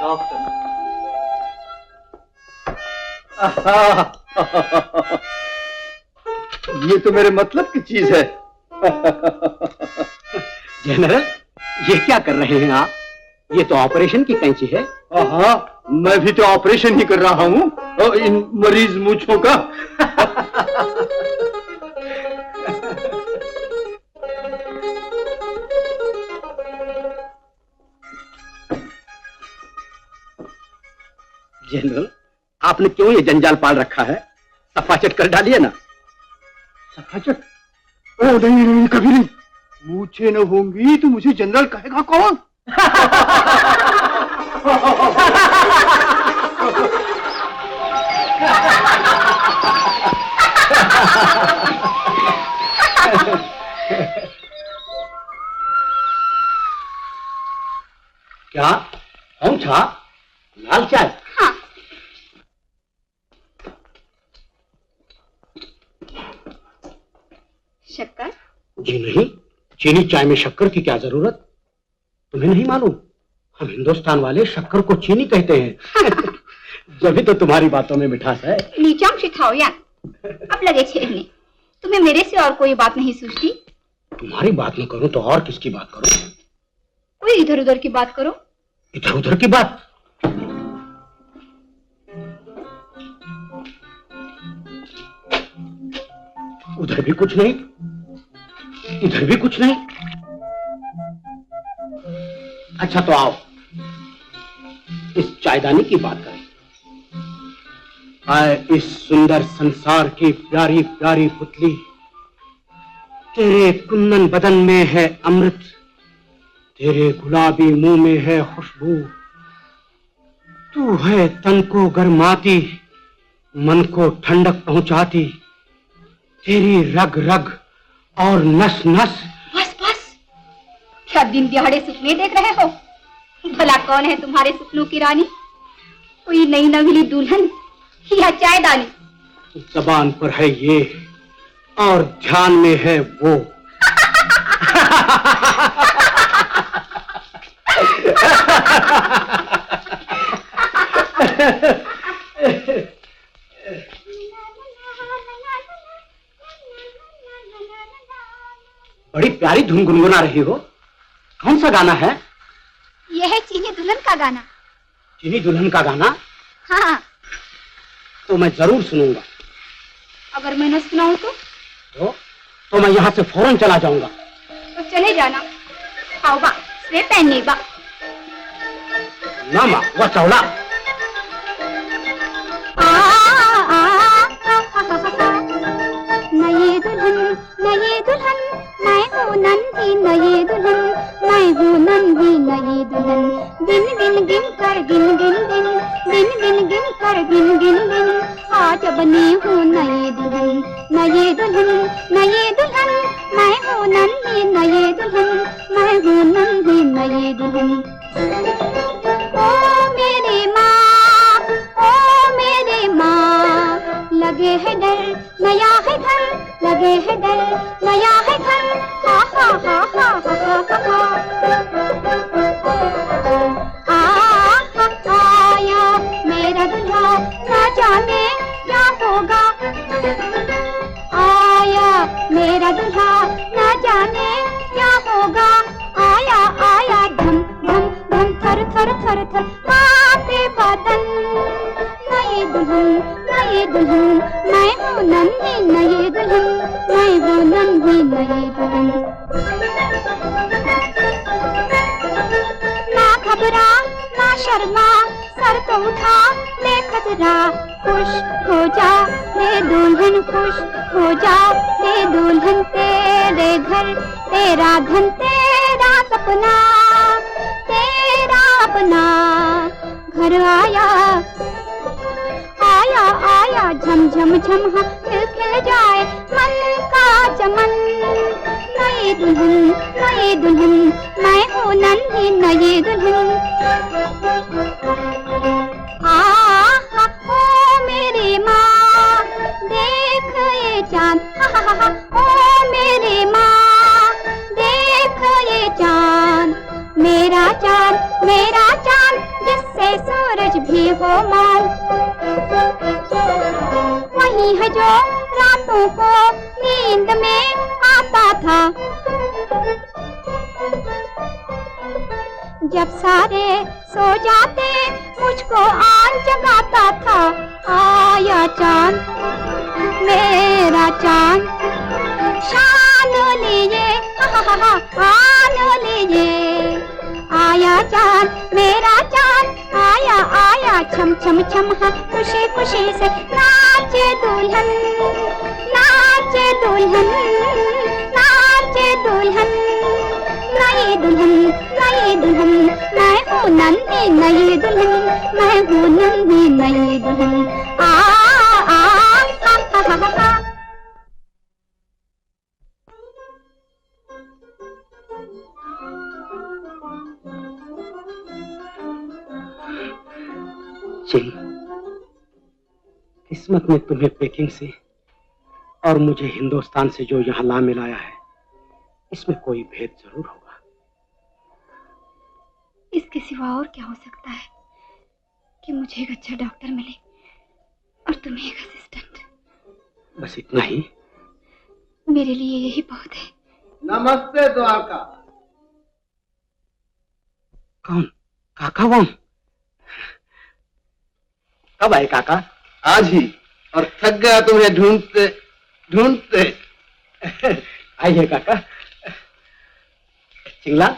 डॉक्टर। ये तो मेरे मतलब की चीज है। जनरल, ये क्या कर रहे हैं आप? ये तो ऑपरेशन की कैंची है। हाँ, मैं भी तो ऑपरेशन ही कर रहा हूँ इन मरीज मूंछों का। जनरल, आपने क्यों ये जंजाल पाल रखा है? सफाचट कर डालिए ना। सफाचट? ओ नहीं नहीं, कभी नहीं। मूछें न होंगी तो मुझे जनरल कहेगा कौन? क्या? कौन था? लाल चाय? हाँ। शक्कर? जी नहीं, चीनी चाय में शक्कर की क्या जरूरत? तुम्हें नहीं मालूम? हम हिंदुस्तान वाले शक्कर को चीनी कहते हैं। जब तो तुम्हारी बातों में मिठास है। 你张是讨厌 अब लगे छेड़ने। तुम्हें मेरे से और कोई बात नहीं सूझती? तुम्हारी बात न करूं तो और किसकी बात करूं? कोई इधर उधर की बात करो। इधर उधर की बात? उधर भी कुछ नहीं, इधर भी कुछ नहीं। अच्छा तो आओ इस चायदानी की बात करें। आए इस सुंदर संसार की प्यारी प्यारी पुतली, तेरे कुंदन बदन में है अमृत, तेरे गुलाबी मुंह में है खुशबू, तू है तन को गरमाती, मन को ठंडक पहुंचाती, तेरी रग रग और नस नस। बस बस, क्या दिन दिहाड़े सपने देख रहे हो? भला कौन है तुम्हारे सपनों की रानी? कोई नई नवीली दुल्हन या चायदानी? जबान पर है ये और ध्यान में है वो। बड़ी प्यारी धुन गुनगुना रही हो। कौन सा गाना है? यह है चीनी दुल्हन का गाना। चीनी दुल्हन का गाना? हाँ। तो मैं जरूर सुनूंगा। अगर मैं न सुनाऊं तो मैं यहाँ से फौरन चला जाऊंगा। तो चले जाना। आओ बा, स्वे पहनने बा। ना माँ, वह चौड़ा। नई दुल्हन मैं हूँ नन्ही नई दुल्हन, मैं हूँ नन्ही नई दुल्हन। गिन गिन गिन कर गिन गिन गिन, गिन गिन गिन कर गिन गिन गिन, आज बनी हूँ नई दुल्हन। नई दुल्हन मैं हूँ नन्ही नई दुल्हन, मैं हूँ नन्ही नई दुल्हन। ओ मेरी माँ, ओ मेरी माँ, लगे है डर नया है घर, लगे है डर नया है घर। हा हा हा हा हा हा हा। आया मेरा दुल्हा न जाने क्या होगा, आया मेरा दुल्हा न जाने क्या होगा। आया आया धम धम धम थर थर थर थर कांपे बदन। नई दुल्हन मैं हूँ नन्ही नई दुल्हन, मैं हूँ नन्ही नई दुल्हन। ना घबरा ना शर्मा, सर तो उठा ले खतरा। खुश हो जा ले दुल्हन, खुश हो जा ले दुल्हन। तेरे घर तेरा धन तेरा सपना, तेरा अपना घर आया आया आया। झम झम झम हाँ खिल खिल जाए मन का चमन। नई दुल्हन मैं हूँ नन्ही नई दुल्हन। आहा ओ मेरी माँ देख ये चांद, ओ मेरी माँ देख ये चांद। मेरा चांद जिससे सूरज भी हो मान। वही है जो रातों को नींद में आता था। जब सारे सो जाते मुझको आन जगाता था। आया चांद मेरा चांद शान लिए, आन लिए। आया चांद मेरा चांद आया आया छम छम छम, हाँ खुशी खुशी से नाचे दुल्हन, नाचे दुल्हन, नाचे दुल्हन। नई दुल्हन, नई दुल्हन, मैं हूँ नंदी नई दुल्हन, मैं हूँ नंदी नई दुल्हन। आ आ हा हा हा हा। चिंग, किस्मत ने तुम्हें पेकिंग से और मुझे हिंदुस्तान से जो यहाँ ला मिलाया है, इसमें कोई भेद जरूर होगा। इसके सिवा और क्या हो सकता है कि मुझे एक अच्छा डॉक्टर मिले और तुम्हें एक असिस्टेंट। बस इतना ही? मेरे लिए यही बहुत है। नमस्ते द्वारका। कौन? काका वांग? कब आए काका? आज ही, और थक गया तुम्हें ढूंढते ढूंढते। आइए काका। चिंगलान,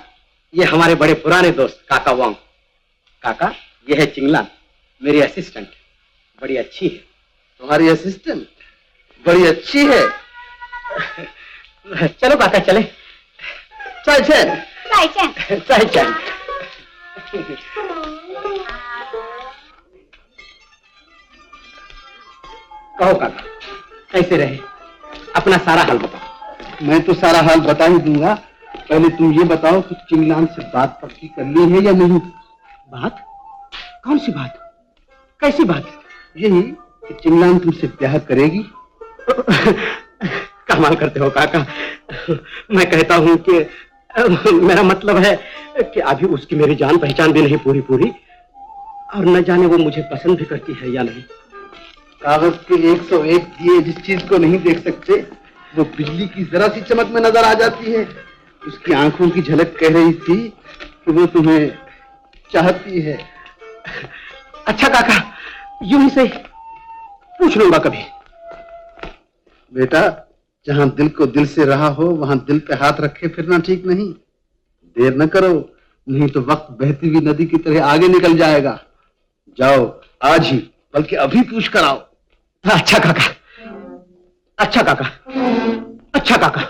ये हमारे बड़े पुराने दोस्त काका वांग। काका, ये है चिंगलान, मेरी असिस्टेंट। बड़ी अच्छी है। तुम्हारी असिस्टेंट बड़ी अच्छी है। चलो काका चले। चाय चैन, चाय चैन, चाय चैन। कहो काका, कैसे रहे? अपना सारा हाल बताओ। मैं तो सारा हाल बता ही दूंगा। पहले तुम ये बताओ कि चिंगलान से बात पक्की कर ली है या नहीं? बात? कौन सी बात? कैसी बात? यही कि चिंगलान तुमसे ब्याह करेगी। कमाल करते हो काका। मैं कहता हूँ कि मेरा मतलब है कि अभी उसकी मेरी जान पहचान भी नहीं पूरी पूरी, और न जाने वो मुझे पसंद भी करती है या नहीं। कागज के 101 दिए जिस चीज को नहीं देख सकते, वो बिजली की जरा सी चमक में नजर आ जाती है। उसकी आंखों की झलक कह रही थी कि वो तुम्हें चाहती है। अच्छा काका, यूं ही से पूछ लूंगा कभी। बेटा, जहां दिल को दिल से रहा हो वहां दिल पे हाथ रखे फिरना ठीक नहीं। देर न करो, नहीं तो वक्त बहती हुई नदी की तरह आगे निकल जाएगा। जाओ, आज ही, बल्कि अभी पूछ कर आओ। अच्छा काका, अच्छा काका, अच्छा काका।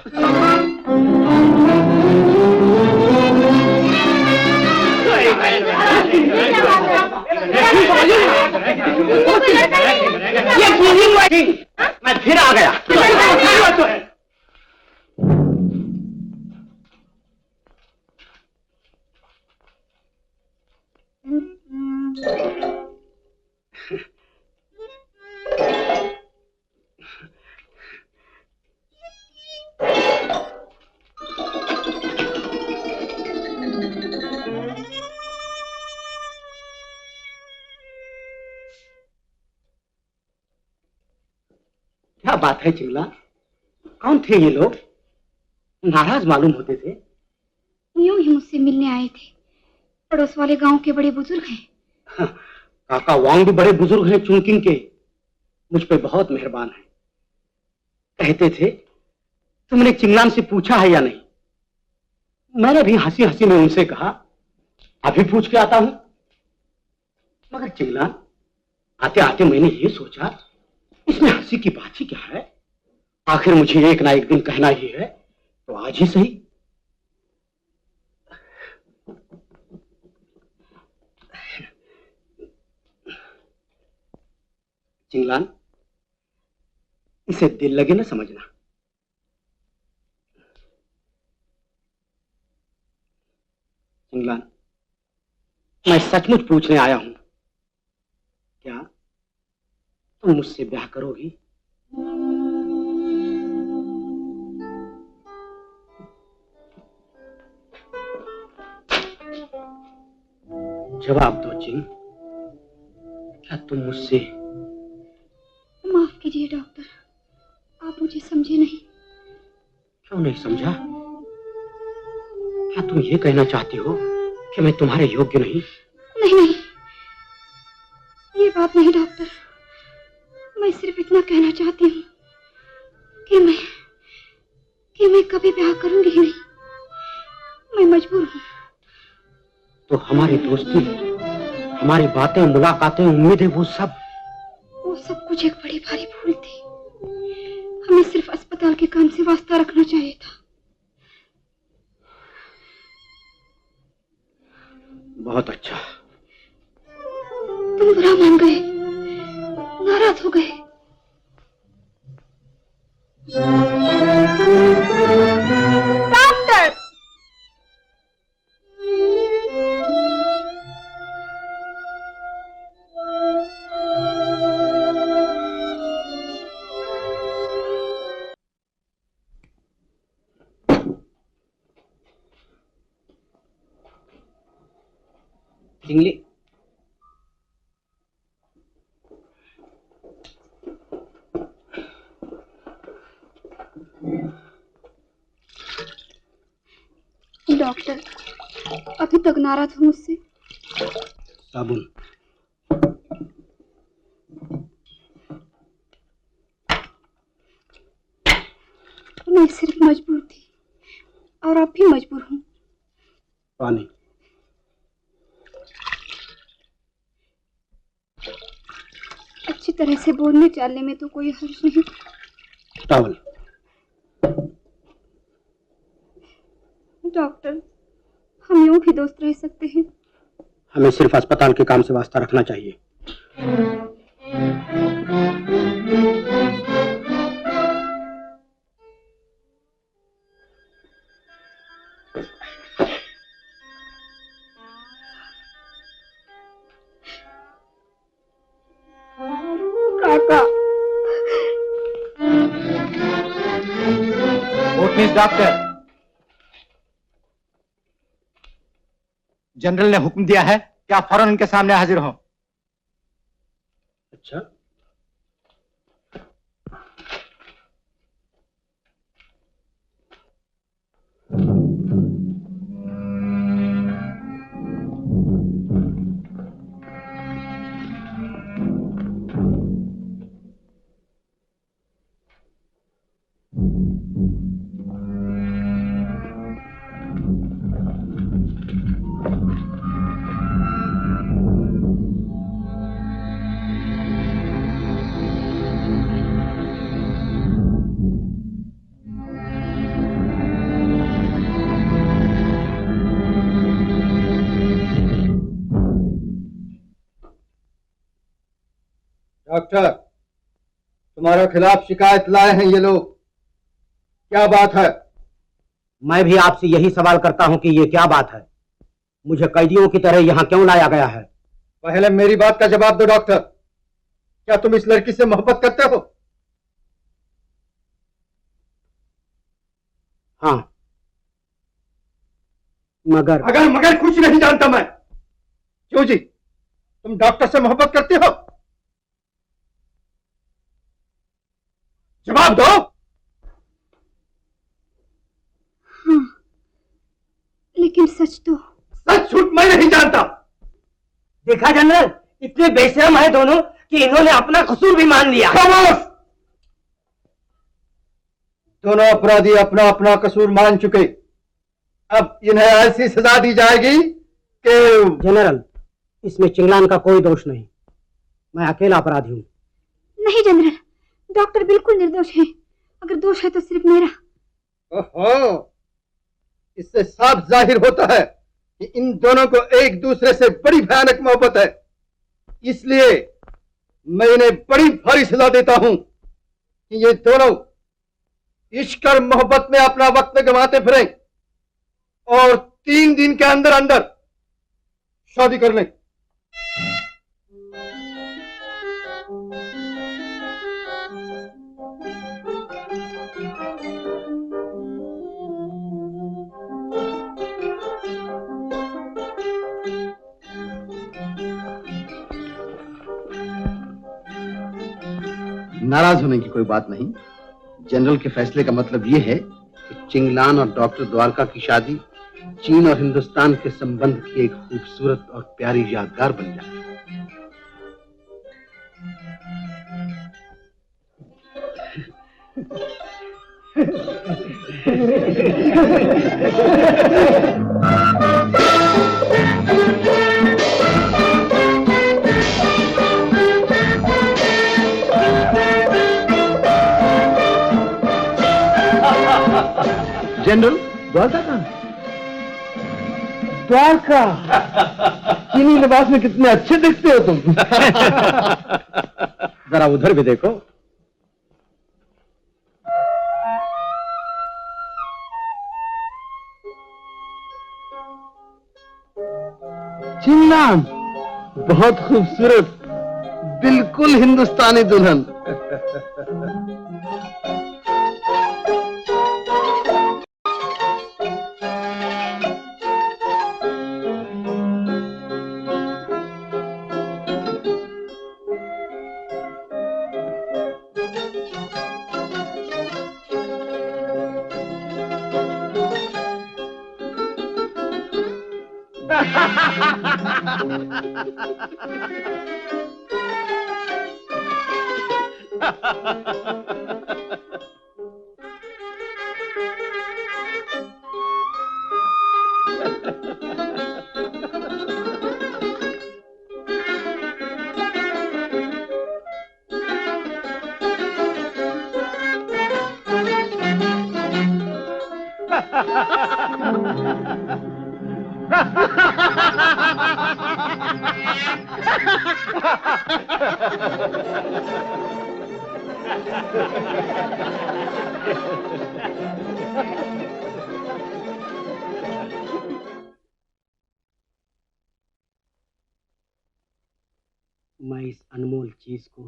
मैं फिर आ गया। क्या बात है चिंगला? कौन थे ये लोग? नाराज मालूम होते थे। यूं ही मुझसे मिलने आए थे। पड़ोस वाले गांव के बड़े बुजुर्ग हैं। काका वांग भी बड़े बुजुर्ग हैं चुनकिंग के, मुझ पे बहुत मेहरबान हैं। कहते थे तुमने चिंगलान से पूछा है या नहीं? मैंने भी हंसी हंसी में उनसे कहा अभी पूछ के आता हूं। मगर चिंगलान, आते आते मैंने ये सोचा इसमें हंसी की बात ही क्या है? आखिर मुझे एक ना एक दिन कहना ही है, तो आज ही सही। चिंगलान, इसे दिल लगे न समझना। चिंगलान, मैं सचमुच पूछने आया हूं, क्या तुम मुझसे ब्याह करोगी? जवाब दो चिंग, क्या तुम मुझसे? माफ कीजिए डॉक्टर, मुझे समझे नहीं। क्यों नहीं समझा? क्या तुम ये कहना चाहती हो कि मैं तुम्हारे योग्य नहीं? नहीं नहीं, ये बात नहीं डॉक्टर। मैं सिर्फ इतना कहना चाहती हूँ कि मैं कभी ब्याह करूंगी ही नहीं। मैं मजबूर हूँ। तो हमारी दोस्ती, हमारी बातें, मुलाकातें, उम्मीदें, वो सब कुछ एक बड़ी भारी भूल थी। हमें सिर्फ अस्पताल के काम से वास्ता रखना चाहिए था। बहुत अच्छा। तुम बुरा मान गए, नाराज हो गए। डॉक्टर! इंग्ली डॉक्टर अभी तक नाराज हो मुझसे। साबुन। मैं सिर्फ मजबूर थी और अब भी मजबूर हूँ। पानी। अच्छी तरह से बोलने चालने में तो कोई हर्ज नहीं। टॉवल। डॉक्टर हम यूं भी दोस्त रह सकते हैं। हमें सिर्फ अस्पताल के काम से वास्ता रखना चाहिए। डॉक्टर, जनरल ने हुक्म दिया है कि आप फौरन उनके सामने हाजिर हों। अच्छा, डॉक्टर, तुम्हारे खिलाफ शिकायत लाए हैं ये लोग, क्या बात है? मैं भी आपसे यही सवाल करता हूं कि ये क्या बात है? मुझे कैदियों की तरह यहां क्यों लाया गया है? पहले मेरी बात का जवाब दो डॉक्टर, क्या तुम इस लड़की से मोहब्बत करते हो? हाँ, मगर मगर कुछ नहीं जानता मैं। क्यों जी, तुम डॉक्टर से मोहब्बत करते हो? जवाब दो। हाँ, लेकिन सच तो। सच झूठ मैं नहीं जानता। देखा जनरल, इतने बेशरम है दोनों कि इन्होंने अपना कसूर भी मान लिया। खामोश! दोनों अपराधी अपना अपना कसूर मान चुके। अब इन्हें ऐसी सजा दी जाएगी कि जनरल, इसमें चिंगलान का कोई दोष नहीं। मैं अकेला अपराधी हूँ। नहीं जनरल, डॉक्टर बिल्कुल निर्दोष है। अगर दोष है तो सिर्फ मेरा। ओहो, इससे साफ जाहिर होता है कि इन दोनों को एक दूसरे से बड़ी भयानक मोहब्बत है। इसलिए मैं इन्हें बड़ी भारी सजा देता हूं कि ये दोनों इश्क और मोहब्बत में अपना वक्त गंवाते फिरें और 3 दिन के अंदर अंदर शादी कर लें। नाराज होने की कोई बात नहीं। जनरल के फैसले का मतलब ये है कि चिंगलान और डॉक्टर द्वारका की शादी चीन और हिंदुस्तान के संबंध की एक खूबसूरत और प्यारी यादगार बन जाए। जनरल, द्वारका कहाँ? द्वारका, चीनी लिबास में कितने अच्छे दिखते हो तुम। जरा उधर भी देखो। चिंगलान, बहुत खूबसूरत, बिल्कुल हिंदुस्तानी दुल्हन। मैं इस अनमोल चीज को,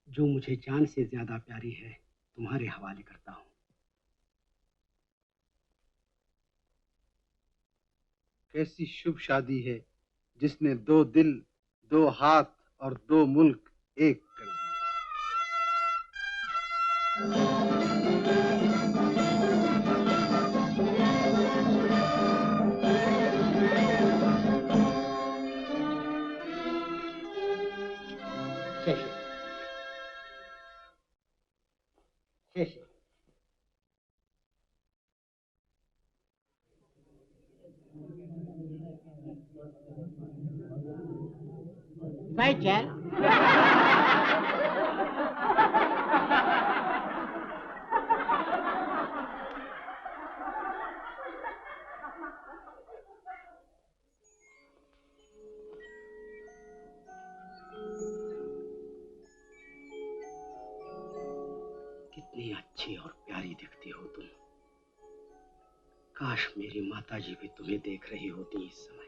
जो मुझे जान से ज्यादा प्यारी है, तुम्हारे हवाले करता हूँ। कैसी शुभ शादी है जिसने दो दिल, दो हाथ और दो मुल्क एक कर दिए। बैठ जा। कितनी अच्छी और प्यारी दिखती हो तुम। काश मेरी माताजी भी तुम्हें देख रही होती इस समय।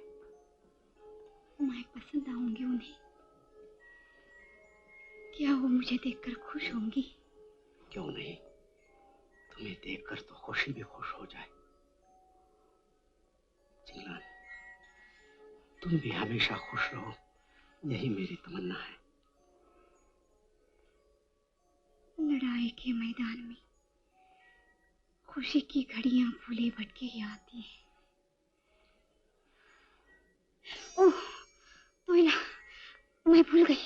मैं पसंद आऊंगी उन्हें। क्या वो मुझे देखकर खुश होंगी? क्यों नहीं, तुम्हें देखकर तो खुशी भी खुश हो जाए। चिंगलान, तुम भी हमेशा खुश रहो, यही मेरी तमन्ना है। लड़ाई के मैदान में खुशी की घड़ियां भूले भटके ही आती हैं। ओह, तोयला, मैं भूल गई।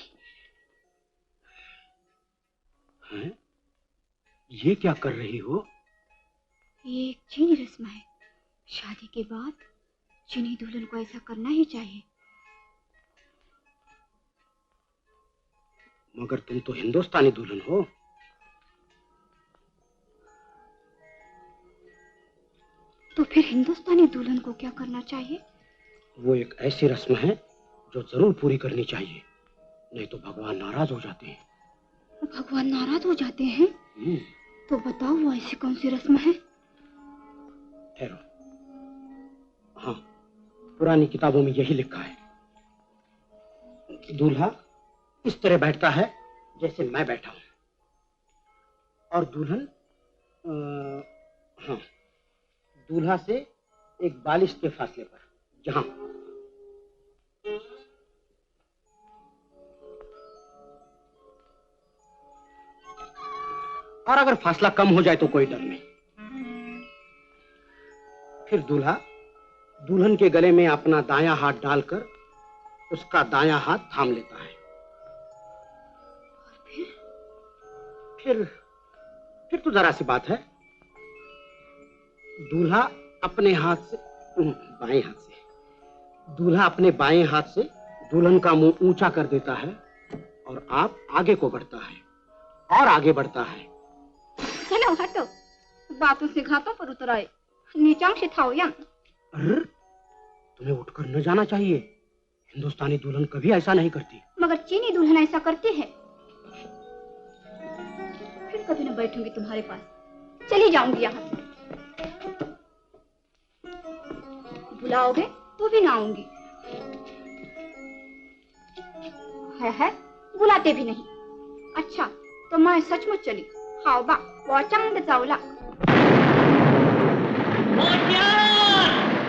हैं? ये क्या कर रही हो? ये एक चीनी रस्म है। शादी के बाद चीनी दुल्हन को ऐसा करना ही चाहिए। मगर तुम तो हिंदुस्तानी दुल्हन हो। तो फिर हिंदुस्तानी दुल्हन को क्या करना चाहिए? वो एक ऐसी रस्म है जो जरूर पूरी करनी चाहिए, नहीं तो भगवान नाराज हो जाते हैं। भगवान नाराज हो जाते हैं? तो बताओ वो ऐसी कौन सी रस्म है? ठहरो। हाँ, पुरानी किताबों में यही लिखा है कि दूल्हा इस तरह बैठता है जैसे मैं बैठा हूं, और दुल्हन हाँ, दूल्हा से एक बालिश के फासले पर, जहां और अगर फासला कम हो जाए तो कोई डर नहीं। फिर दूल्हा दुल्हन के गले में अपना दायां हाथ डालकर उसका दायां हाथ थाम लेता है। फिर तो जरा सी बात है। दूल्हा अपने बाएं हाथ से दुल्हन का मुंह ऊंचा कर देता है और आप आगे को बढ़ता है और आगे बढ़ता है। चलो हटो, बातों से घातों पर उतर आए। नीचांग से था तुम्हें उठकर न जाना चाहिए। हिंदुस्तानी दुल्हन कभी ऐसा नहीं करती। मगर चीनी दुल्हन ऐसा करती है। फिर कभी न बैठूंगी तुम्हारे पास, चली जाऊंगी यहाँ से। बुलाओगे तो भी ना आऊंगी। है बुलाते भी नहीं। अच्छा तो मैं सचमुच चली। हाउ बा वाचंग चावला।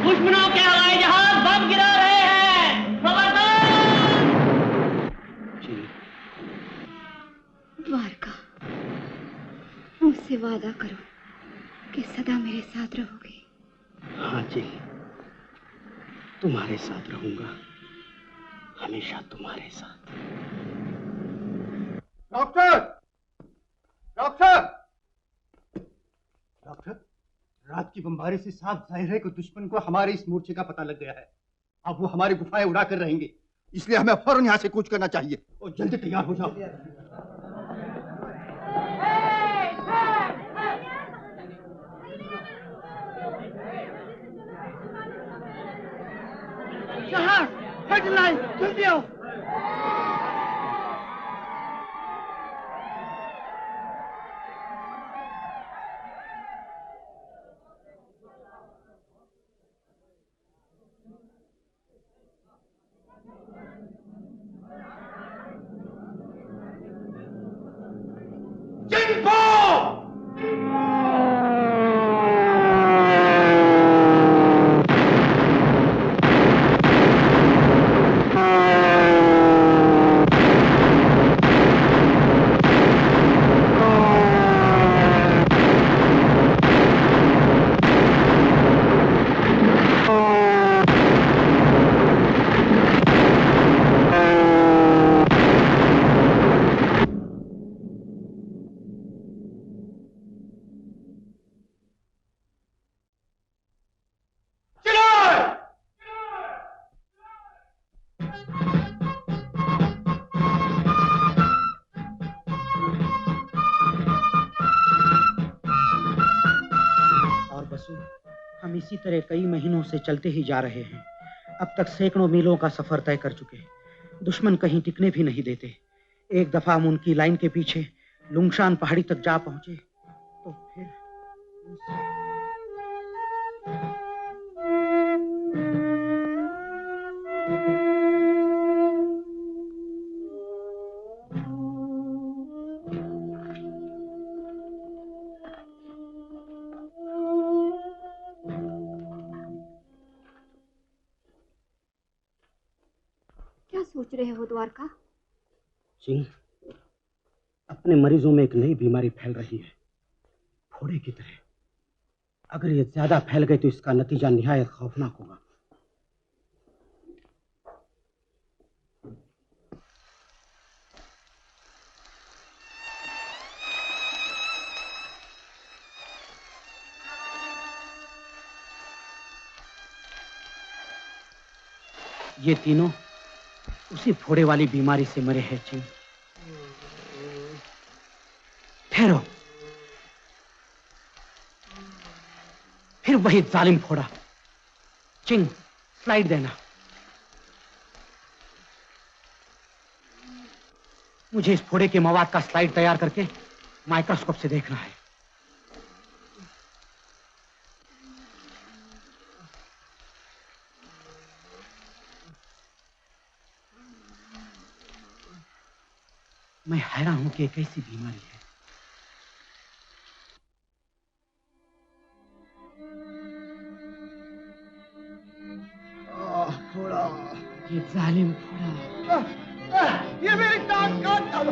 दुश्मनों के हवाई जहाज बम गिरा रहे हैं, खबरदार! द्वारका, मुझसे वादा करो कि सदा मेरे साथ रहोगे। हाँ जी, तुम्हारे साथ रहूंगा, हमेशा तुम्हारे साथ। डॉक्टर! डॉक्टर! डॉक्टर, रात की बमबारी से साफ जाहिर है कि दुश्मन को हमारे इस मोर्चे का पता लग गया है। अब वो हमारी गुफाएं उड़ा कर रहेंगे, इसलिए हमें फौरन यहाँ से कूच करना चाहिए और जल्दी तैयार हो जाओ। हेडलाइन जल्दी आओ। हम इसी तरह कई महीनों से चलते ही जा रहे हैं। अब तक सैकड़ों मीलों का सफर तय कर चुके हैं। दुश्मन कहीं टिकने भी नहीं देते। एक दफा हम उनकी लाइन के पीछे लुंगशान पहाड़ी तक जा पहुंचे तो फिर सोच रहे हो द्वारका? सिंह, अपने मरीजों में एक नई बीमारी फैल रही है, फोड़े की तरह। अगर ये ज्यादा फैल गई तो इसका नतीजा निहायत खौफनाक होगा। ये तीनों उसी फोड़े वाली बीमारी से मरे हैं चिंग। ठहरो, फिर वही जालिम फोड़ा। चिंग, स्लाइड देना। मुझे इस फोड़े के मवाद का स्लाइड तैयार करके माइक्रोस्कोप से देखना है। मैं हैरान हूं कि एक ऐसी बीमारी है। फोड़ा, ये जालिम फोड़ा। ये मेरी टांग काट डालो।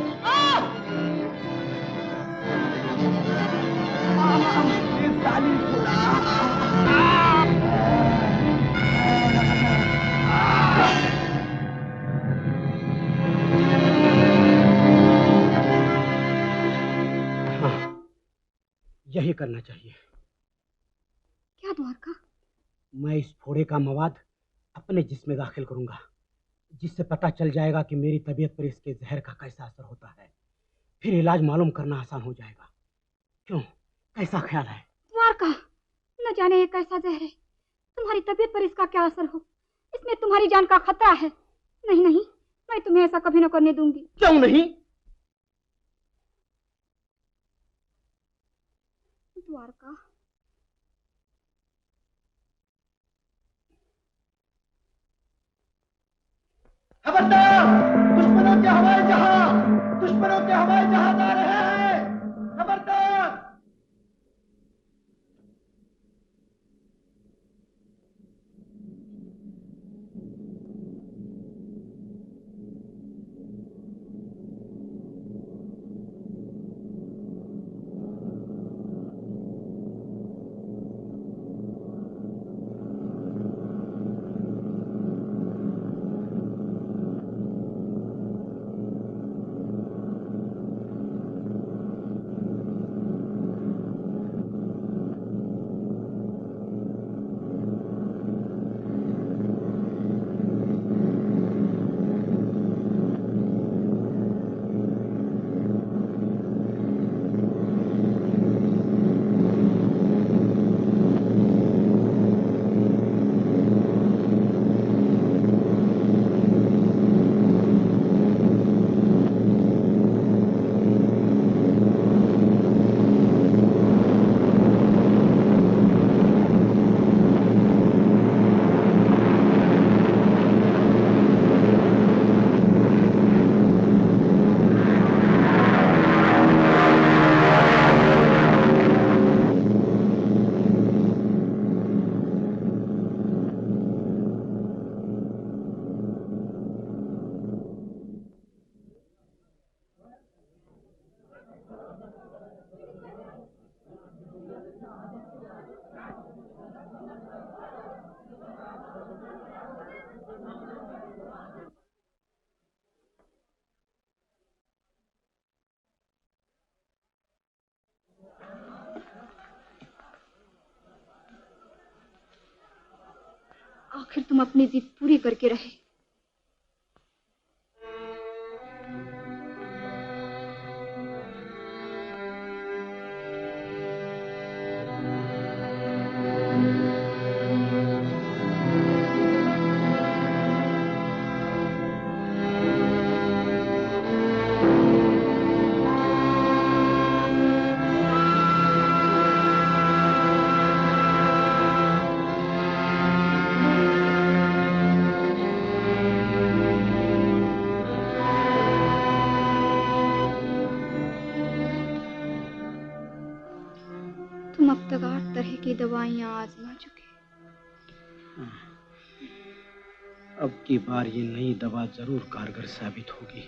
यही करना चाहिए। क्या द्वारका? मैं इस फोड़े का मवाद अपने जिस्म में दाखिल करूंगा, जिससे पता चल जाएगा कि मेरी तबीयत पर इसके जहर का कैसा असर होता है। फिर इलाज मालूम करना आसान हो जाएगा। क्यों, कैसा ख्याल है? द्वारका, न जाने ये कैसा जहर है, तुम्हारी तबीयत पर इसका क्या असर हो। इसमें तुम्हारी जान का खतरा है। नहीं नहीं, मैं तुम्हें ऐसा कभी न करने दूंगी। क्यों नहीं? द्वारका, खबरदार! दुश्मनों के हवाई जहाज, दुश्मनों के हवाई जहाज आ रहे हैं। खबरदार! आखिर तुम अपनी जिद पूरी करके रहे। अब तक 8 तरह की दवाइयां आजमा चुके। अब की बार ये नई दवा जरूर कारगर साबित होगी।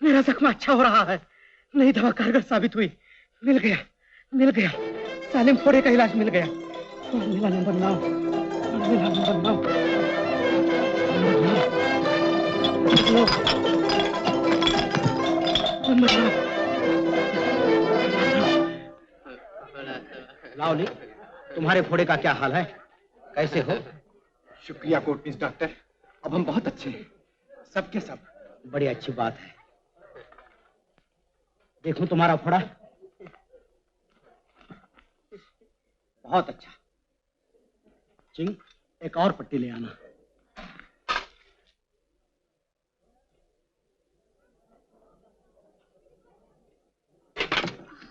मेरा जख्म अच्छा हो रहा है। नई दवा कारगर साबित हुई। मिल गया। सालिम फोड़े का इलाज मिल गया। और मिला नंबर 9। लाओली, तुम्हारे फोड़े का क्या हाल है? कैसे हो? शुक्रिया कोटनीस डॉक्टर, अब हम बहुत अच्छे हैं, सबके सब। बड़ी अच्छी बात है। देखूं तुम्हारा फोड़ा। बहुत अच्छा। चिंग, एक और पट्टी ले आना।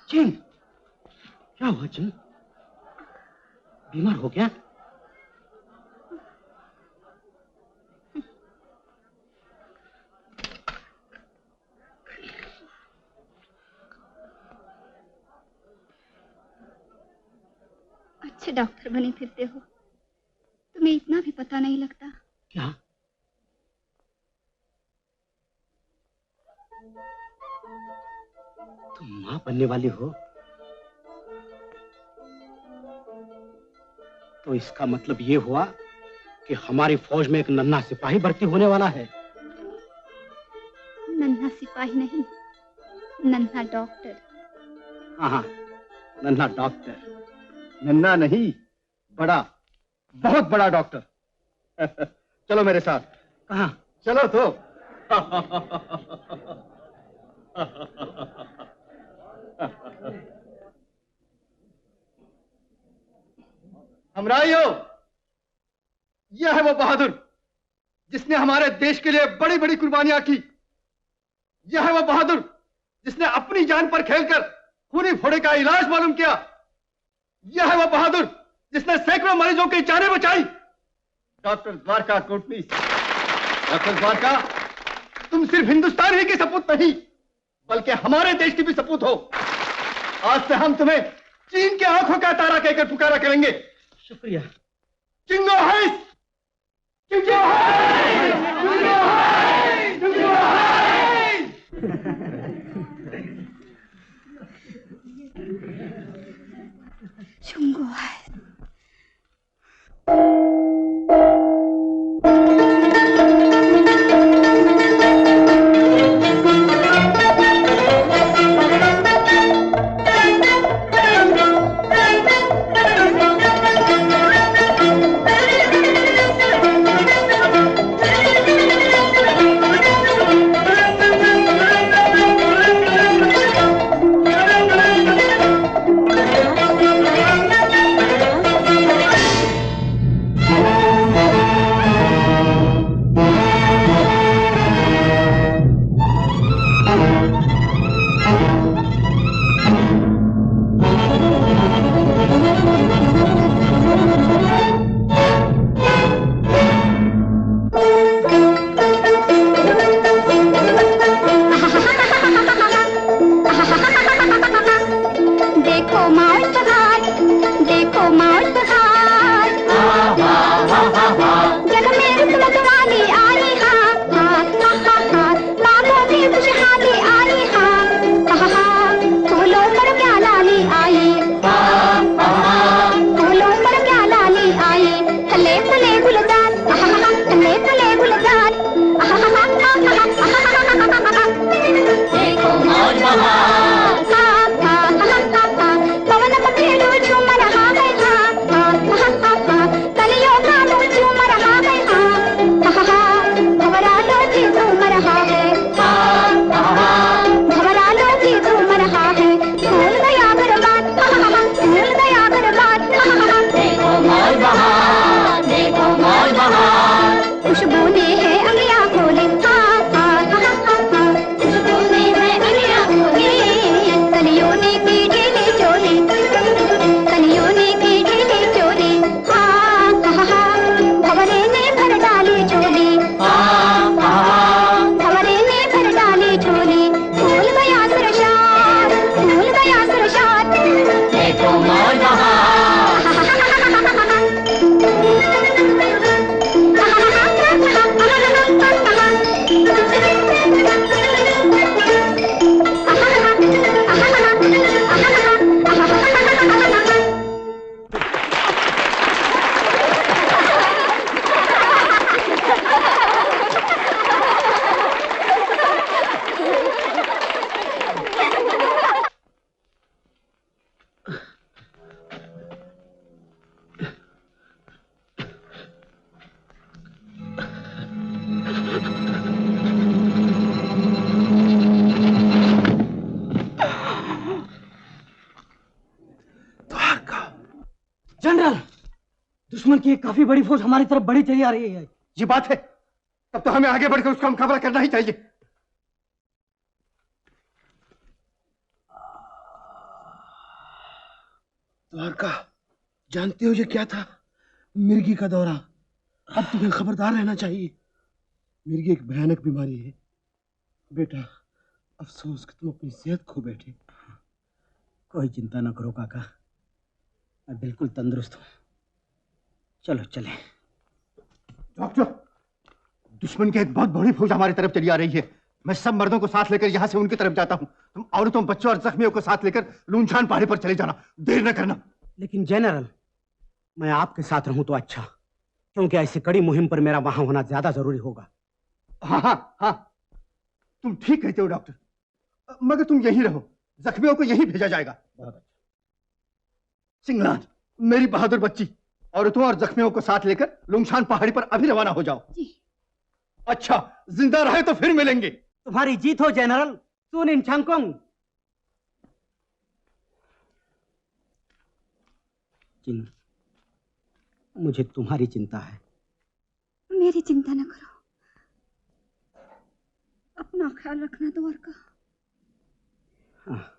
चिंग, क्या हुआ चिंग? बीमार हो क्या? अच्छे डॉक्टर बने फिरते हो, तुम्हें इतना भी पता नहीं लगता। क्या? तुम मां बनने वाली हो? तो इसका मतलब ये हुआ कि हमारी फौज में एक नन्हा सिपाही भर्ती होने वाला है। नन्हा सिपाही नहीं, नन्हा डॉक्टर। हाँ हाँ, नन्हा डॉक्टर। नन्ना नहीं, बड़ा, बहुत बड़ा डॉक्टर। चलो मेरे साथ। कहाँ? चलो तो। हमराइयो, यह है वो बहादुर जिसने हमारे देश के लिए बड़ी बड़ी कुर्बानियां की। यह है वो बहादुर जिसने अपनी जान पर खेलकर खूनी फोड़े का इलाज मालूम किया। यह है वो बहादुर जिसने सैकड़ों मरीजों की जानें बचाई। डॉक्टर द्वारका कोटनीस। डॉक्टर द्वारका, तुम सिर्फ हिंदुस्तान ही की सपूत नहीं, बल्कि हमारे देश की भी सपूत हो। आज से हम तुम्हें चीन के आंखों का तारा कहकर पुकारा करेंगे। शुक्रिया। चिंगो हाइस! चिंगो हाइस! चिंगो हाइस! चिंगो हाइस! चुंगो है। दुश्मन की एक काफी बड़ी फौज हमारी तरफ बढ़ी चली आ रही है। ये बात है, तब तो हमें आगे बढ़कर उसका मुकाबला करना ही चाहिए। द्वारका, जानते हो ये क्या था? मिर्गी का दौरा। अब तुम्हें खबरदार रहना चाहिए। मिर्गी एक भयानक बीमारी है बेटा। अफसोस कि तुम अपनी सेहत खो बैठे। कोई चिंता न करो काका, मैं बिल्कुल तंदुरुस्त हूँ। चलो चले। डॉक्टर, दुश्मन की एक बहुत बड़ी फौज हमारी तरफ चली आ रही है। मैं सब मर्दों को साथ लेकर यहाँ से उनकी तरफ जाता हूँ। तुम औरतों, बच्चों और जख्मियों को साथ लेकर लूनछान पहाड़ी पर चले जाना, देर न करना। लेकिन जनरल, मैं आपके साथ रहूं तो अच्छा, क्योंकि ऐसी कड़ी मुहिम पर मेरा वहां होना ज्यादा जरूरी होगा। हाँ हाँ हाँ, तुम ठीक कहते हो डॉक्टर, मगर तुम यहीं रहो, जख्मियों को यहीं भेजा जाएगा। बहुत अच्छा। सिंगलान, मेरी बहादुर बच्ची, औरतों और जख्मियों को साथ लेकर लुंगशान पहाड़ी पर अभी रवाना हो जाओ। जी। अच्छा, जिंदा रहे तो फिर मिलेंगे। तुम्हारी जीत हो जनरल। सुन इन छंकोंग। मुझे तुम्हारी चिंता है। मेरी चिंता न करो, अपना ख्याल रखना द्वारका। हाँ।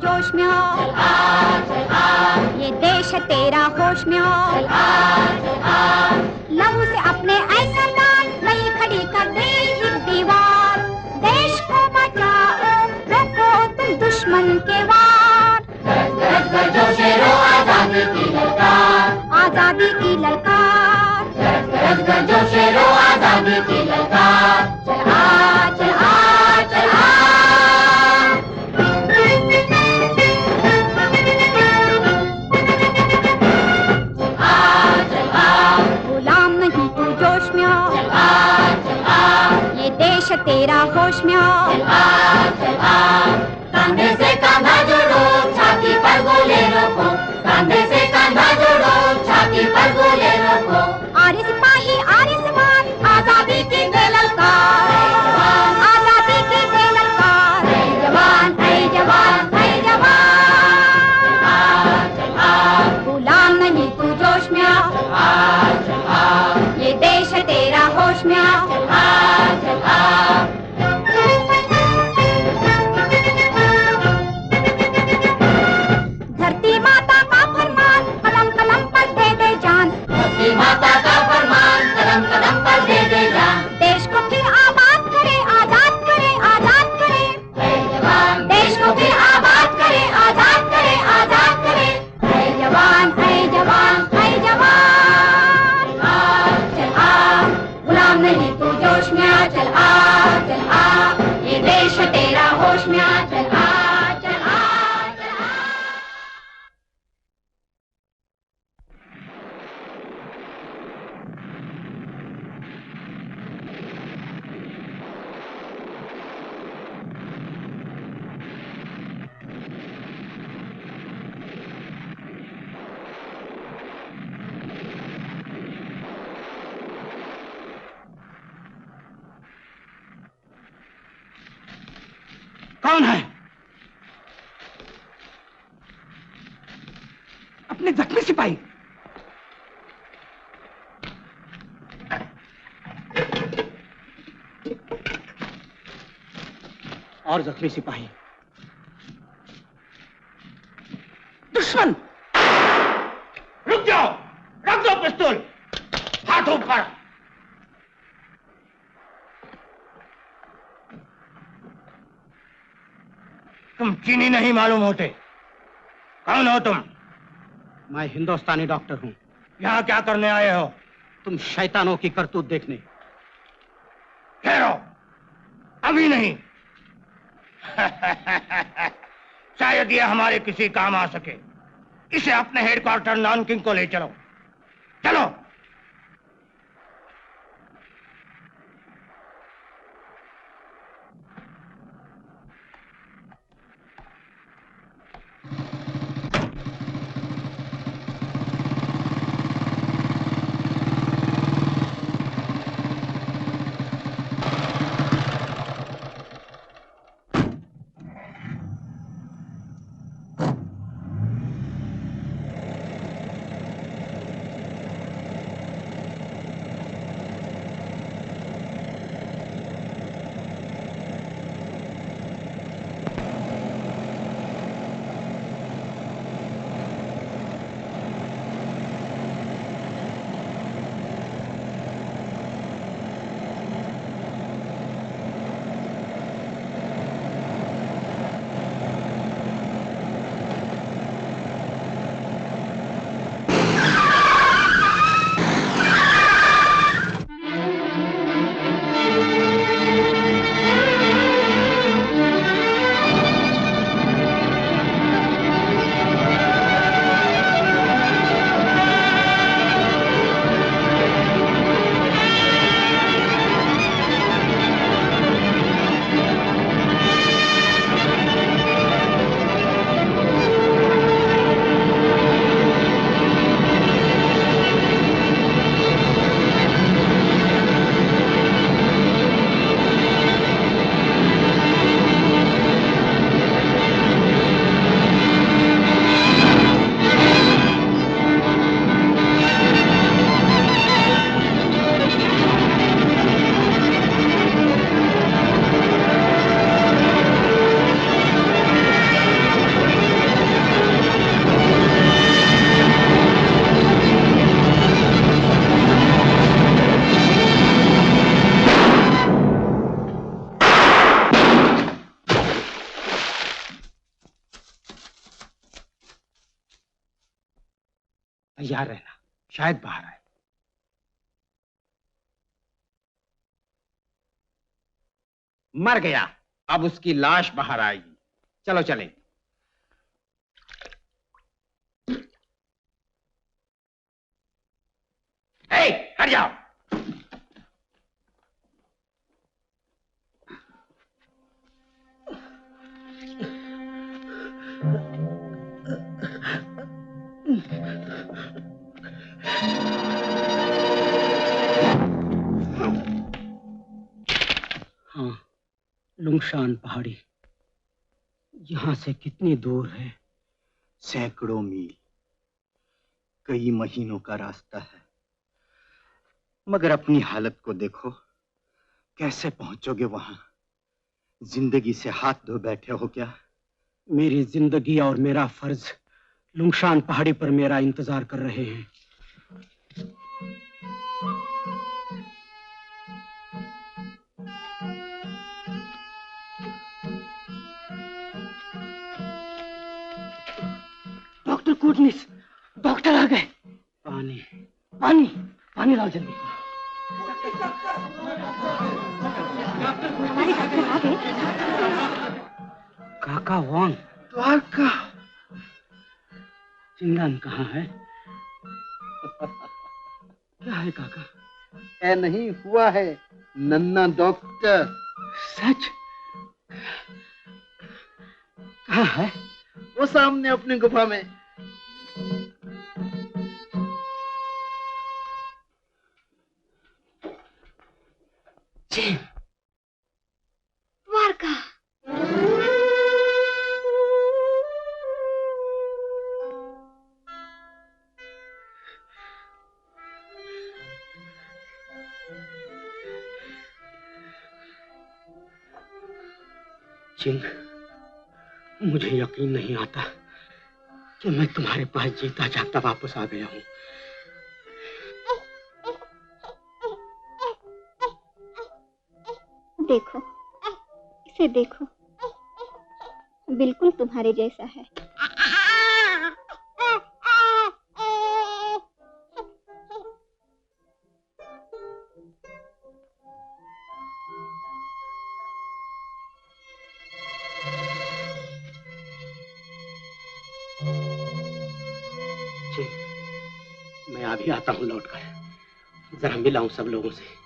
जोश में ये देश तेरा होश में लहू से अपने ऐसा दान नहीं खड़ी कर दे एक दीवार। देश को बचाओ, रोको तुम दुश्मन के वार। जोशेरो आजादी की ललकार, आजादी की ललकार। जोशेरो आजादी की ललकार। चल आ चल आ चल आ। तेरा होश में कंधे से कंधा जोड़ो, छाती पर गोले रोको। कंधे से कंधा जोड़ो, छाती पर गोले रोको। आरे सिपाही आरे समान, आजादी की दे ललकार, आजादी की दे ललकार। ऐ जवान ऐ जवान ऐ जवान, गुलाम नहीं तू जोश में ये देश तेरा होश में कौन है? अपने जख्मी सिपाही। और जख्मी सिपाही दुश्मन। रुक जाओ, रख दो पिस्तौल, हाथ ऊपर। तुम चीनी नहीं मालूम होते, कौन हो तुम? मैं हिंदुस्तानी डॉक्टर हूँ। यहाँ क्या करने आए हो? तुम शैतानों की करतूत देखने। ठहरो, अभी नहीं। शायद ये हमारे किसी काम आ सके। इसे अपने हेडक्वार्टर नानकिंग को ले चलो। चलो। इंतजार रहना, शायद बाहर आए। मर गया, अब उसकी लाश बाहर आएगी। चलो चलें। हट जाओ। हाँ, लुंगशान पहाड़ी यहाँ से कितनी दूर है? सैकड़ों मील, कई महीनों का रास्ता है। मगर अपनी हालत को देखो, कैसे पहुंचोगे वहां? जिंदगी से हाथ धो बैठे हो क्या? मेरी जिंदगी और मेरा फर्ज लुंगशान पहाड़ी पर मेरा इंतजार कर रहे हैं। डॉक्टर कुटनिस, डॉक्टर आ गए। पानी पानी पानी लाओ जल्दी। हमारे डॉक्टर आ गए। काका वांग, द्वारका, चिंगन कहाँ है? क्या है काका? है नहीं, हुआ है नन्ना डॉक्टर। सच? कहाँ है? वो सामने अपनी गुफा में। द्वारका। चिंग, मुझे यकीन नहीं आता कि मैं तुम्हारे पास जीता जागता वापस आ गया हूँ। देखो, इसे देखो, बिल्कुल तुम्हारे जैसा है। मैं अभी आता हूँ लौटकर, जरा मिलाऊं सब लोगों से।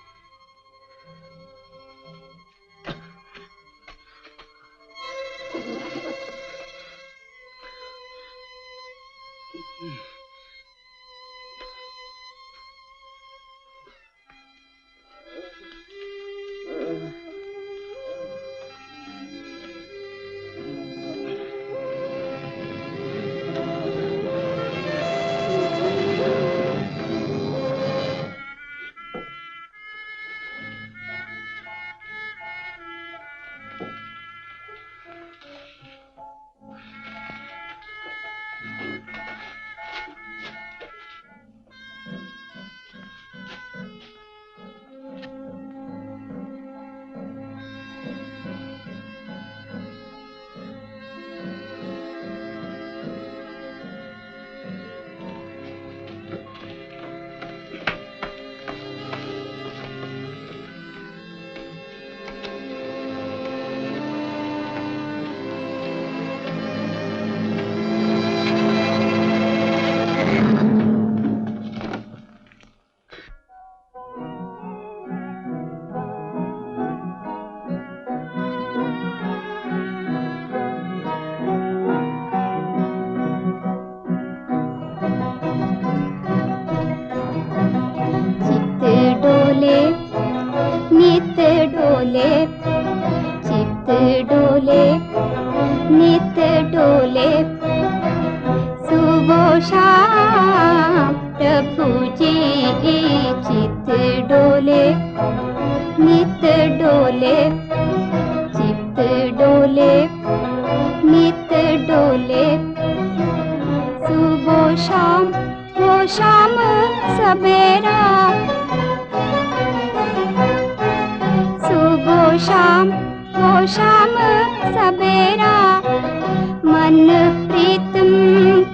मन प्रीतम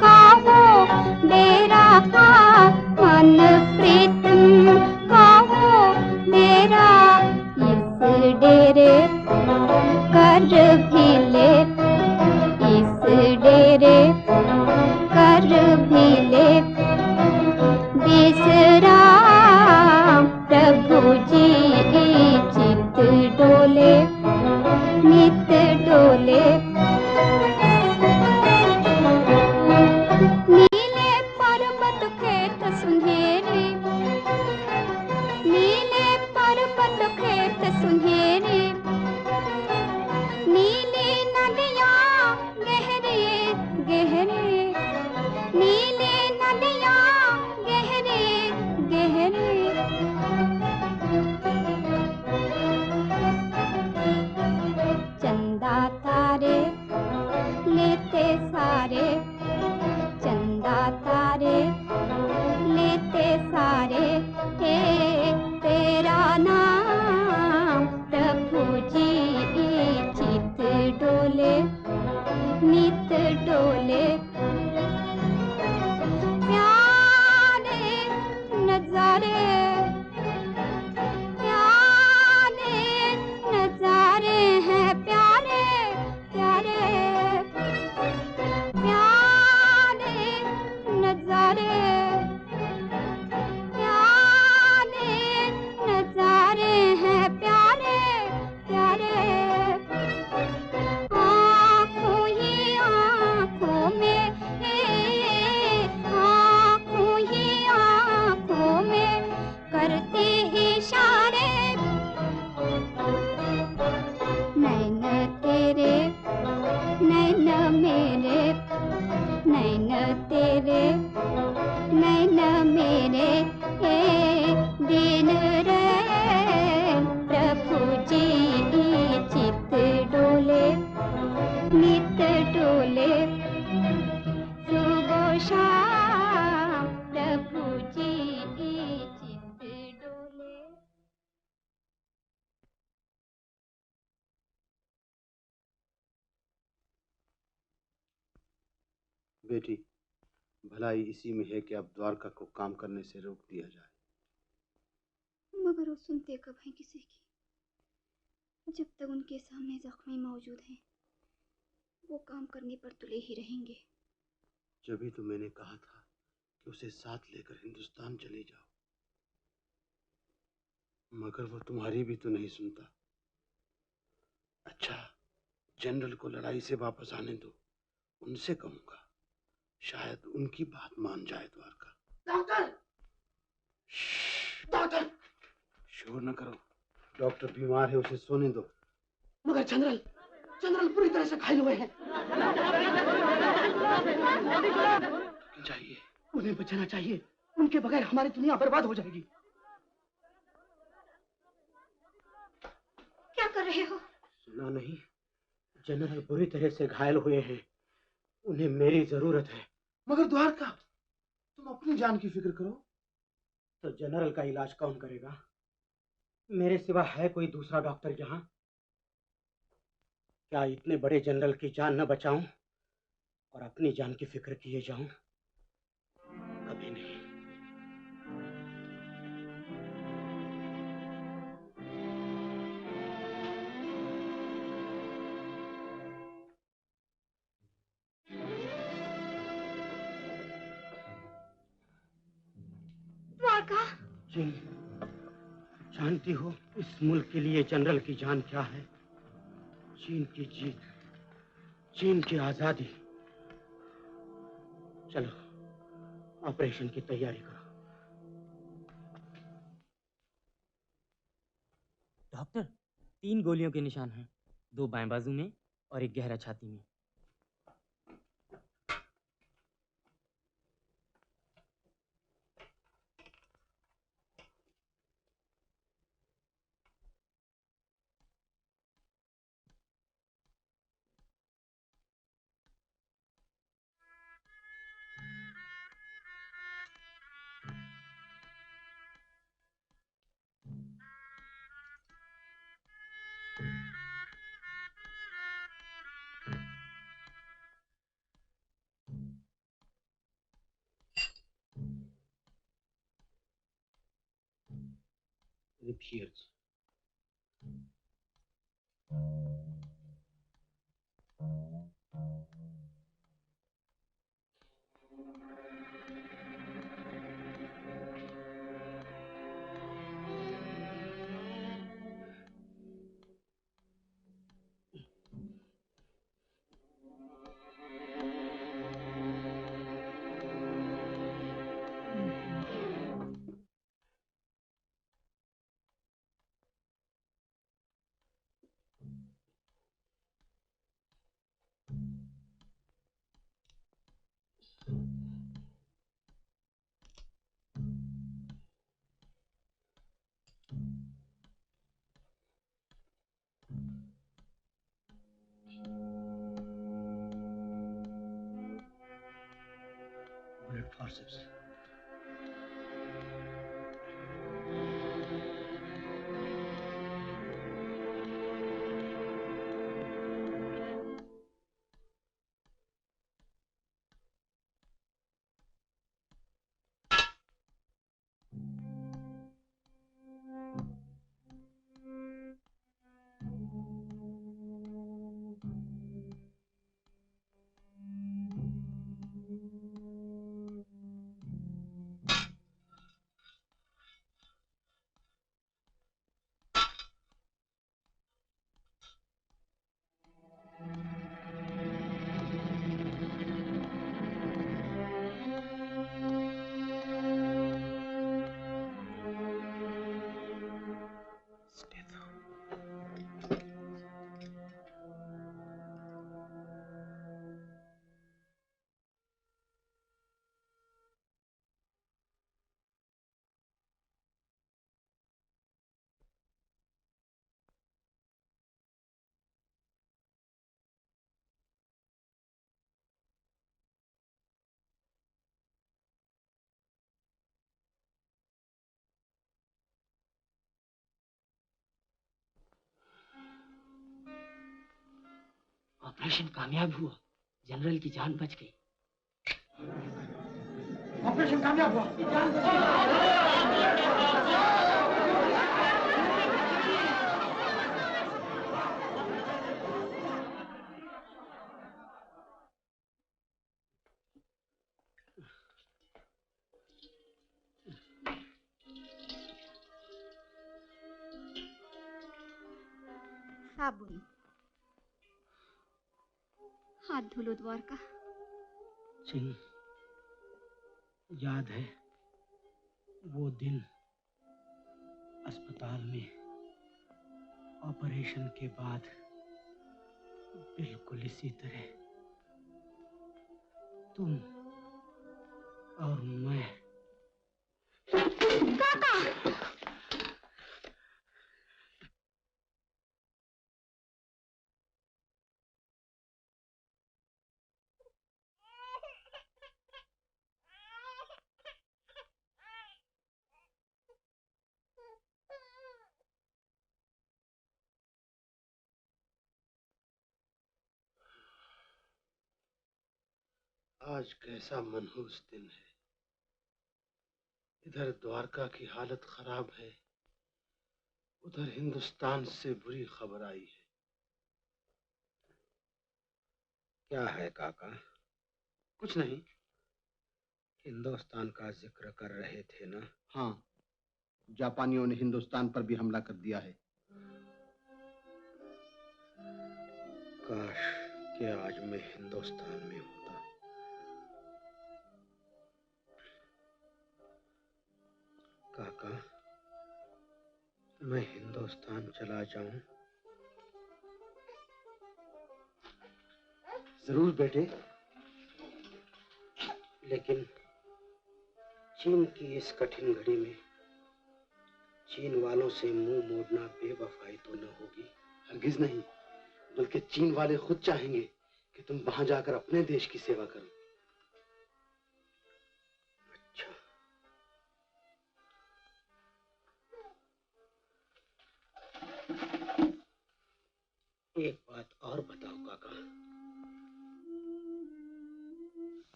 का वो डेरा डेरे कर भी ले, इस डेरे कर भी ले, विश्राम प्रभु जी चित डोले नित डोले। नीले पर्वत खेत सुनहरे, नीले पर्वत खेत सुनहरे, नीली नदियाँ गहरे गहरे, नीली नदियाँ गहरे गहरे। चंदा तारे लेते सारे, चंदा तारे लेते सारे, हे तेरा नाम प्रभु जी चित डोले नित डोले। प्यारे नजारे, प्यारे नजारे हैं, प्यारे प्यारे प्यारे नजारे, प्यारे नजारे हैं, प्यारे प्यारे। आँखों ही आँखों में, आँखों ही आँखों में करते इशारे, नैन तेरे नैन मेरे, नैन तेरे नैन मेरे, दिन रैन प्रभु जी चित डोले नित डोले, सुबह शाम प्रभु जी चित डोले। बेटी, भलाई इसी में है कि अब द्वारका को काम करने से रोक दिया जाए। मगर वो सुनते कब हैं किसी की? जब तक उनके सामने जख्मी मौजूद हैं, वो काम करने पर तुले ही रहेंगे। जब ही तो मैंने कहा था कि उसे साथ लेकर हिंदुस्तान चले जाओ, मगर वो तुम्हारी भी तो नहीं सुनता। अच्छा, जनरल को लड़ाई से वापस आने दो, उनसे कहूंगा, शायद उनकी बात मान जाए द्वारका। डॉक्टर, डॉक्टर, शोर न करो, डॉक्टर बीमार है, उसे सोने दो। मगर जनरल, जनरल पूरी तरह से घायल हुए हैं। चाहिए, उन्हें बचाना चाहिए, उनके बगैर हमारी दुनिया बर्बाद हो जाएगी। क्या कर रहे हो? सुना नहीं, जनरल बुरी तरह से घायल हुए हैं, उन्हें मेरी जरूरत है। मगर द्वारका, तुम अपनी जान की फिक्र करो। तो जनरल का इलाज कौन करेगा? मेरे सिवा है कोई दूसरा डॉक्टर यहाँ? क्या इतने बड़े जनरल की जान न बचाऊं और अपनी जान की फिक्र किए जाऊं? कभी नहीं। द्वारका, जी, जानती हो इस मुल्क के लिए जनरल की जान क्या है? चीन की जीत, चीन की आजादी। चलो, ऑपरेशन की तैयारी करो। डॉक्टर, 3 गोलियों के निशान हैं, 2 बाएं बाजू में और एक गहरा छाती में। It appears. फॉर्सेप्स। ऑपरेशन कामयाब हुआ, जनरल की जान बच गई। ऑपरेशन कामयाब हुआ, जान बच गई। साबुन, हाथ धो लो द्वारका। चिन, याद है वो दिन अस्पताल में ऑपरेशन के बाद बिल्कुल इसी तरह तुम और मैं। काका! आज कैसा मनहूस दिन है। इधर द्वारका की हालत खराब है, उधर हिंदुस्तान से बुरी खबर आई है। क्या है काका? कुछ नहीं। हिंदुस्तान का जिक्र कर रहे थे ना? हाँ, जापानियों ने हिंदुस्तान पर भी हमला कर दिया है। काश कि आज मैं हिंदुस्तान में होता। काका, मैं हिंदुस्तान चला जाऊं? जरूर बेटे। लेकिन चीन की इस कठिन घड़ी में चीन वालों से मुंह मोड़ना बेवफाई तो न होगी? हरगिज नहीं, बल्कि चीन वाले खुद चाहेंगे कि तुम वहां जाकर अपने देश की सेवा करो। अच्छा, एक बात और बताओ काका,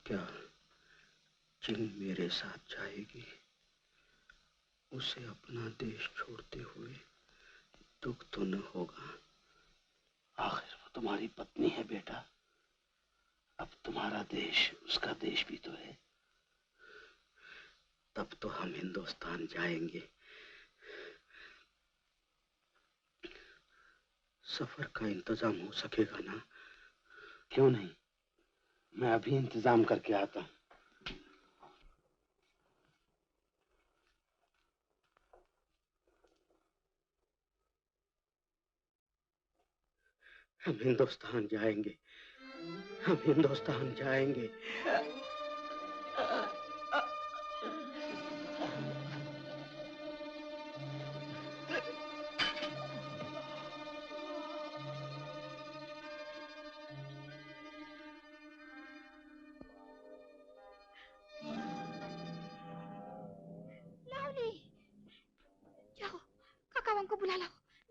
क्या चीन मेरे साथ जाएगी? उसे अपना देश छोड़ते हुए दुख तो न होगा? आखिर वो तुम्हारी पत्नी है बेटा। अब तुम्हारा देश उसका देश भी तो है। तब तो हम हिंदुस्तान जाएंगे। सफर का इंतजाम हो सकेगा ना? क्यों नहीं, मैं अभी इंतजाम करके आता हूं। हम हिंदुस्तान जाएंगे, हम हिंदुस्तान जाएंगे।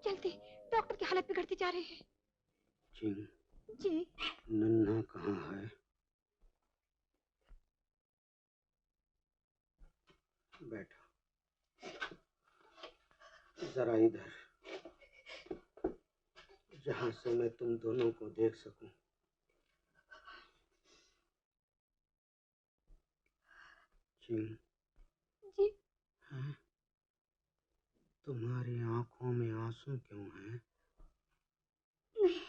जल्दी, डॉक्टर की हालत बिगड़ती जा रही है। चिंग, जी। नन्हा कहाँ है? बैठो, जरा इधर, जहां से मैं तुम दोनों को देख सकूं। चिंग, जी। हैं? तुम्हारी आंखों में आंसू क्यों हैं? नहीं,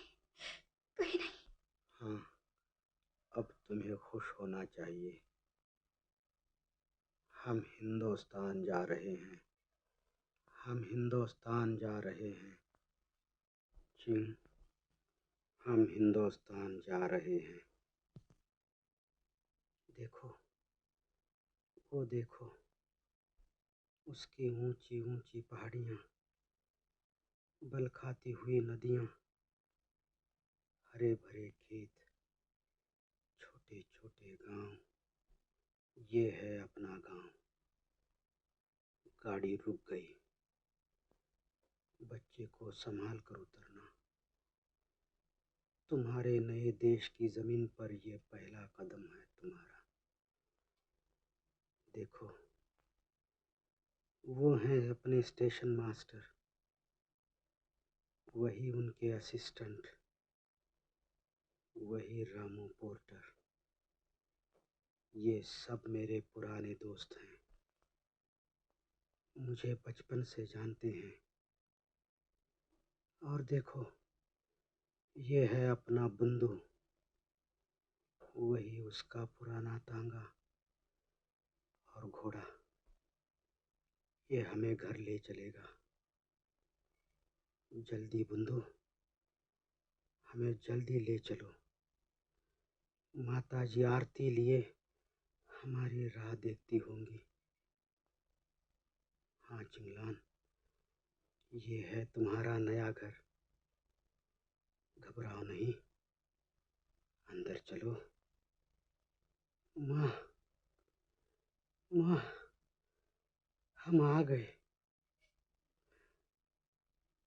कहीं नहीं। हाँ, अब तुम्हें खुश होना चाहिए। हम हिंदुस्तान जा रहे हैं, हम हिंदुस्तान जा रहे हैं। चिंग, हम हिंदुस्तान जा रहे हैं। देखो, वो देखो, उसकी ऊंची ऊंची पहाड़ियाँ, बल खाती हुई नदियाँ, हरे भरे खेत, छोटे छोटे गांव। ये है अपना गांव। गाड़ी रुक गई। बच्चे को संभाल कर उतरना। तुम्हारे नए देश की जमीन पर यह पहला कदम है तुम्हारा। देखो, वो हैं अपने स्टेशन मास्टर, वही उनके असिस्टेंट, वही रामू पोर्टर। ये सब मेरे पुराने दोस्त हैं, मुझे बचपन से जानते हैं। और देखो, ये है अपना बंधु, वही उसका पुराना तांगा और घोड़ा। ये हमें घर ले चलेगा। जल्दी बंधु, हमें जल्दी ले चलो। माता जी आरती लिए हमारी राह देखती होंगी। हाँ चिंगलान, ये है तुम्हारा नया घर। घबराओ नहीं, अंदर चलो। माँ, माँ, हम आ गए।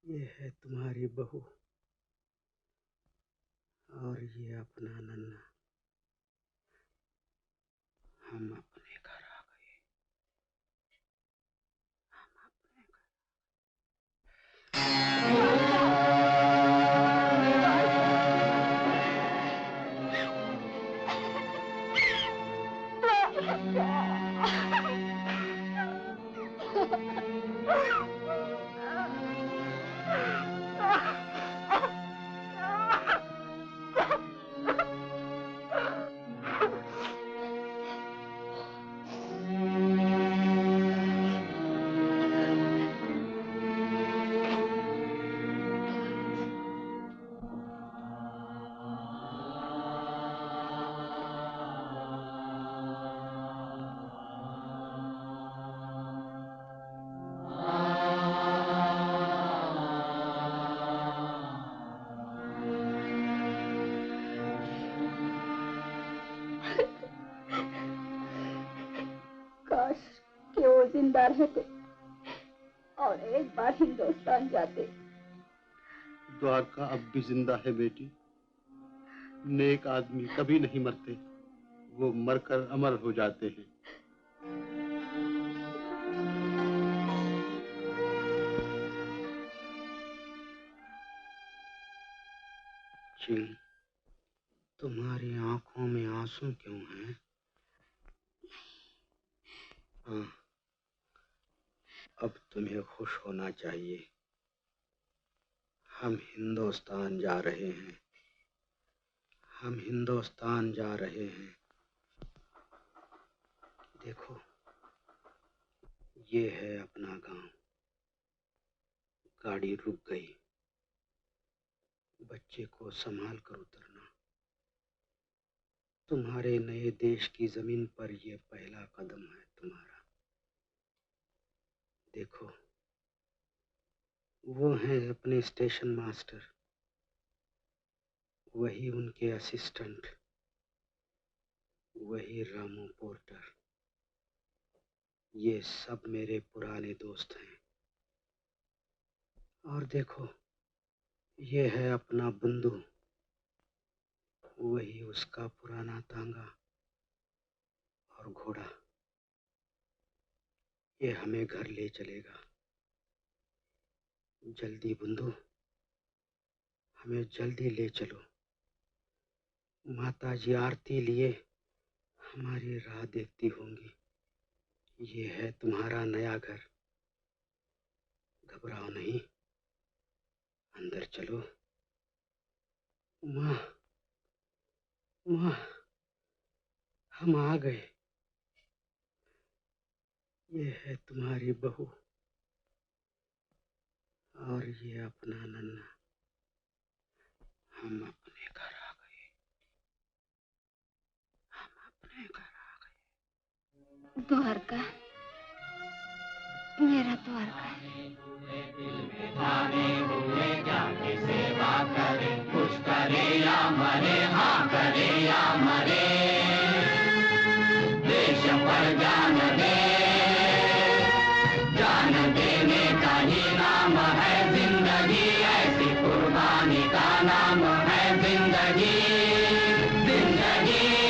ये है तुम्हारी बहू और ये अपना नन्हा। हम अपने घर आ गए। हम अपने घर। काश कि वो जिंदा रहते और एक बार हिंदुस्तान जाते। द्वारका अब भी जिंदा है बेटी। नेक आदमी कभी नहीं मरते, वो मरकर अमर हो जाते हैं। चिंग, तुम्हारी आंखों में आंसू क्यों हैं? हाँ, अब तुम्हें खुश होना चाहिए। हम हिंदुस्तान जा रहे हैं, हम हिंदुस्तान जा रहे हैं। देखो, ये है अपना गांव। गाड़ी रुक गई। बच्चे को संभाल कर उतरना। तुम्हारे नए देश की जमीन पर यह पहला कदम है तुम्हारा। देखो, वो हैं अपने स्टेशन मास्टर, वही उनके असिस्टेंट, वही रामू पोर्टर। ये सब मेरे पुराने दोस्त हैं, और देखो, ये है अपना बंधु, वही उसका पुराना तांगा और घोड़ा। ये हमें घर ले चलेगा। जल्दी बंधु, हमें जल्दी ले चलो। माताजी आरती लिए हमारी राह देखती होंगी। ये है तुम्हारा नया घर। घबराओ नहीं, अंदर चलो। माँ, माँ, हम आ गए। ये है तुम्हारी बहू और ये अपना नन्हा। हम अपने घर आ गए। हम अपने घर आ गए। द्वारका, मेरा द्वारका। हुए जाके सेवा करे, कुछ करे या मरे, हाँ करे या मरे, देश पर जान दे, जान देने का ही नाम है जिंदगी, ऐसी कुर्बानी का नाम है जिंदगी, जिंदगी।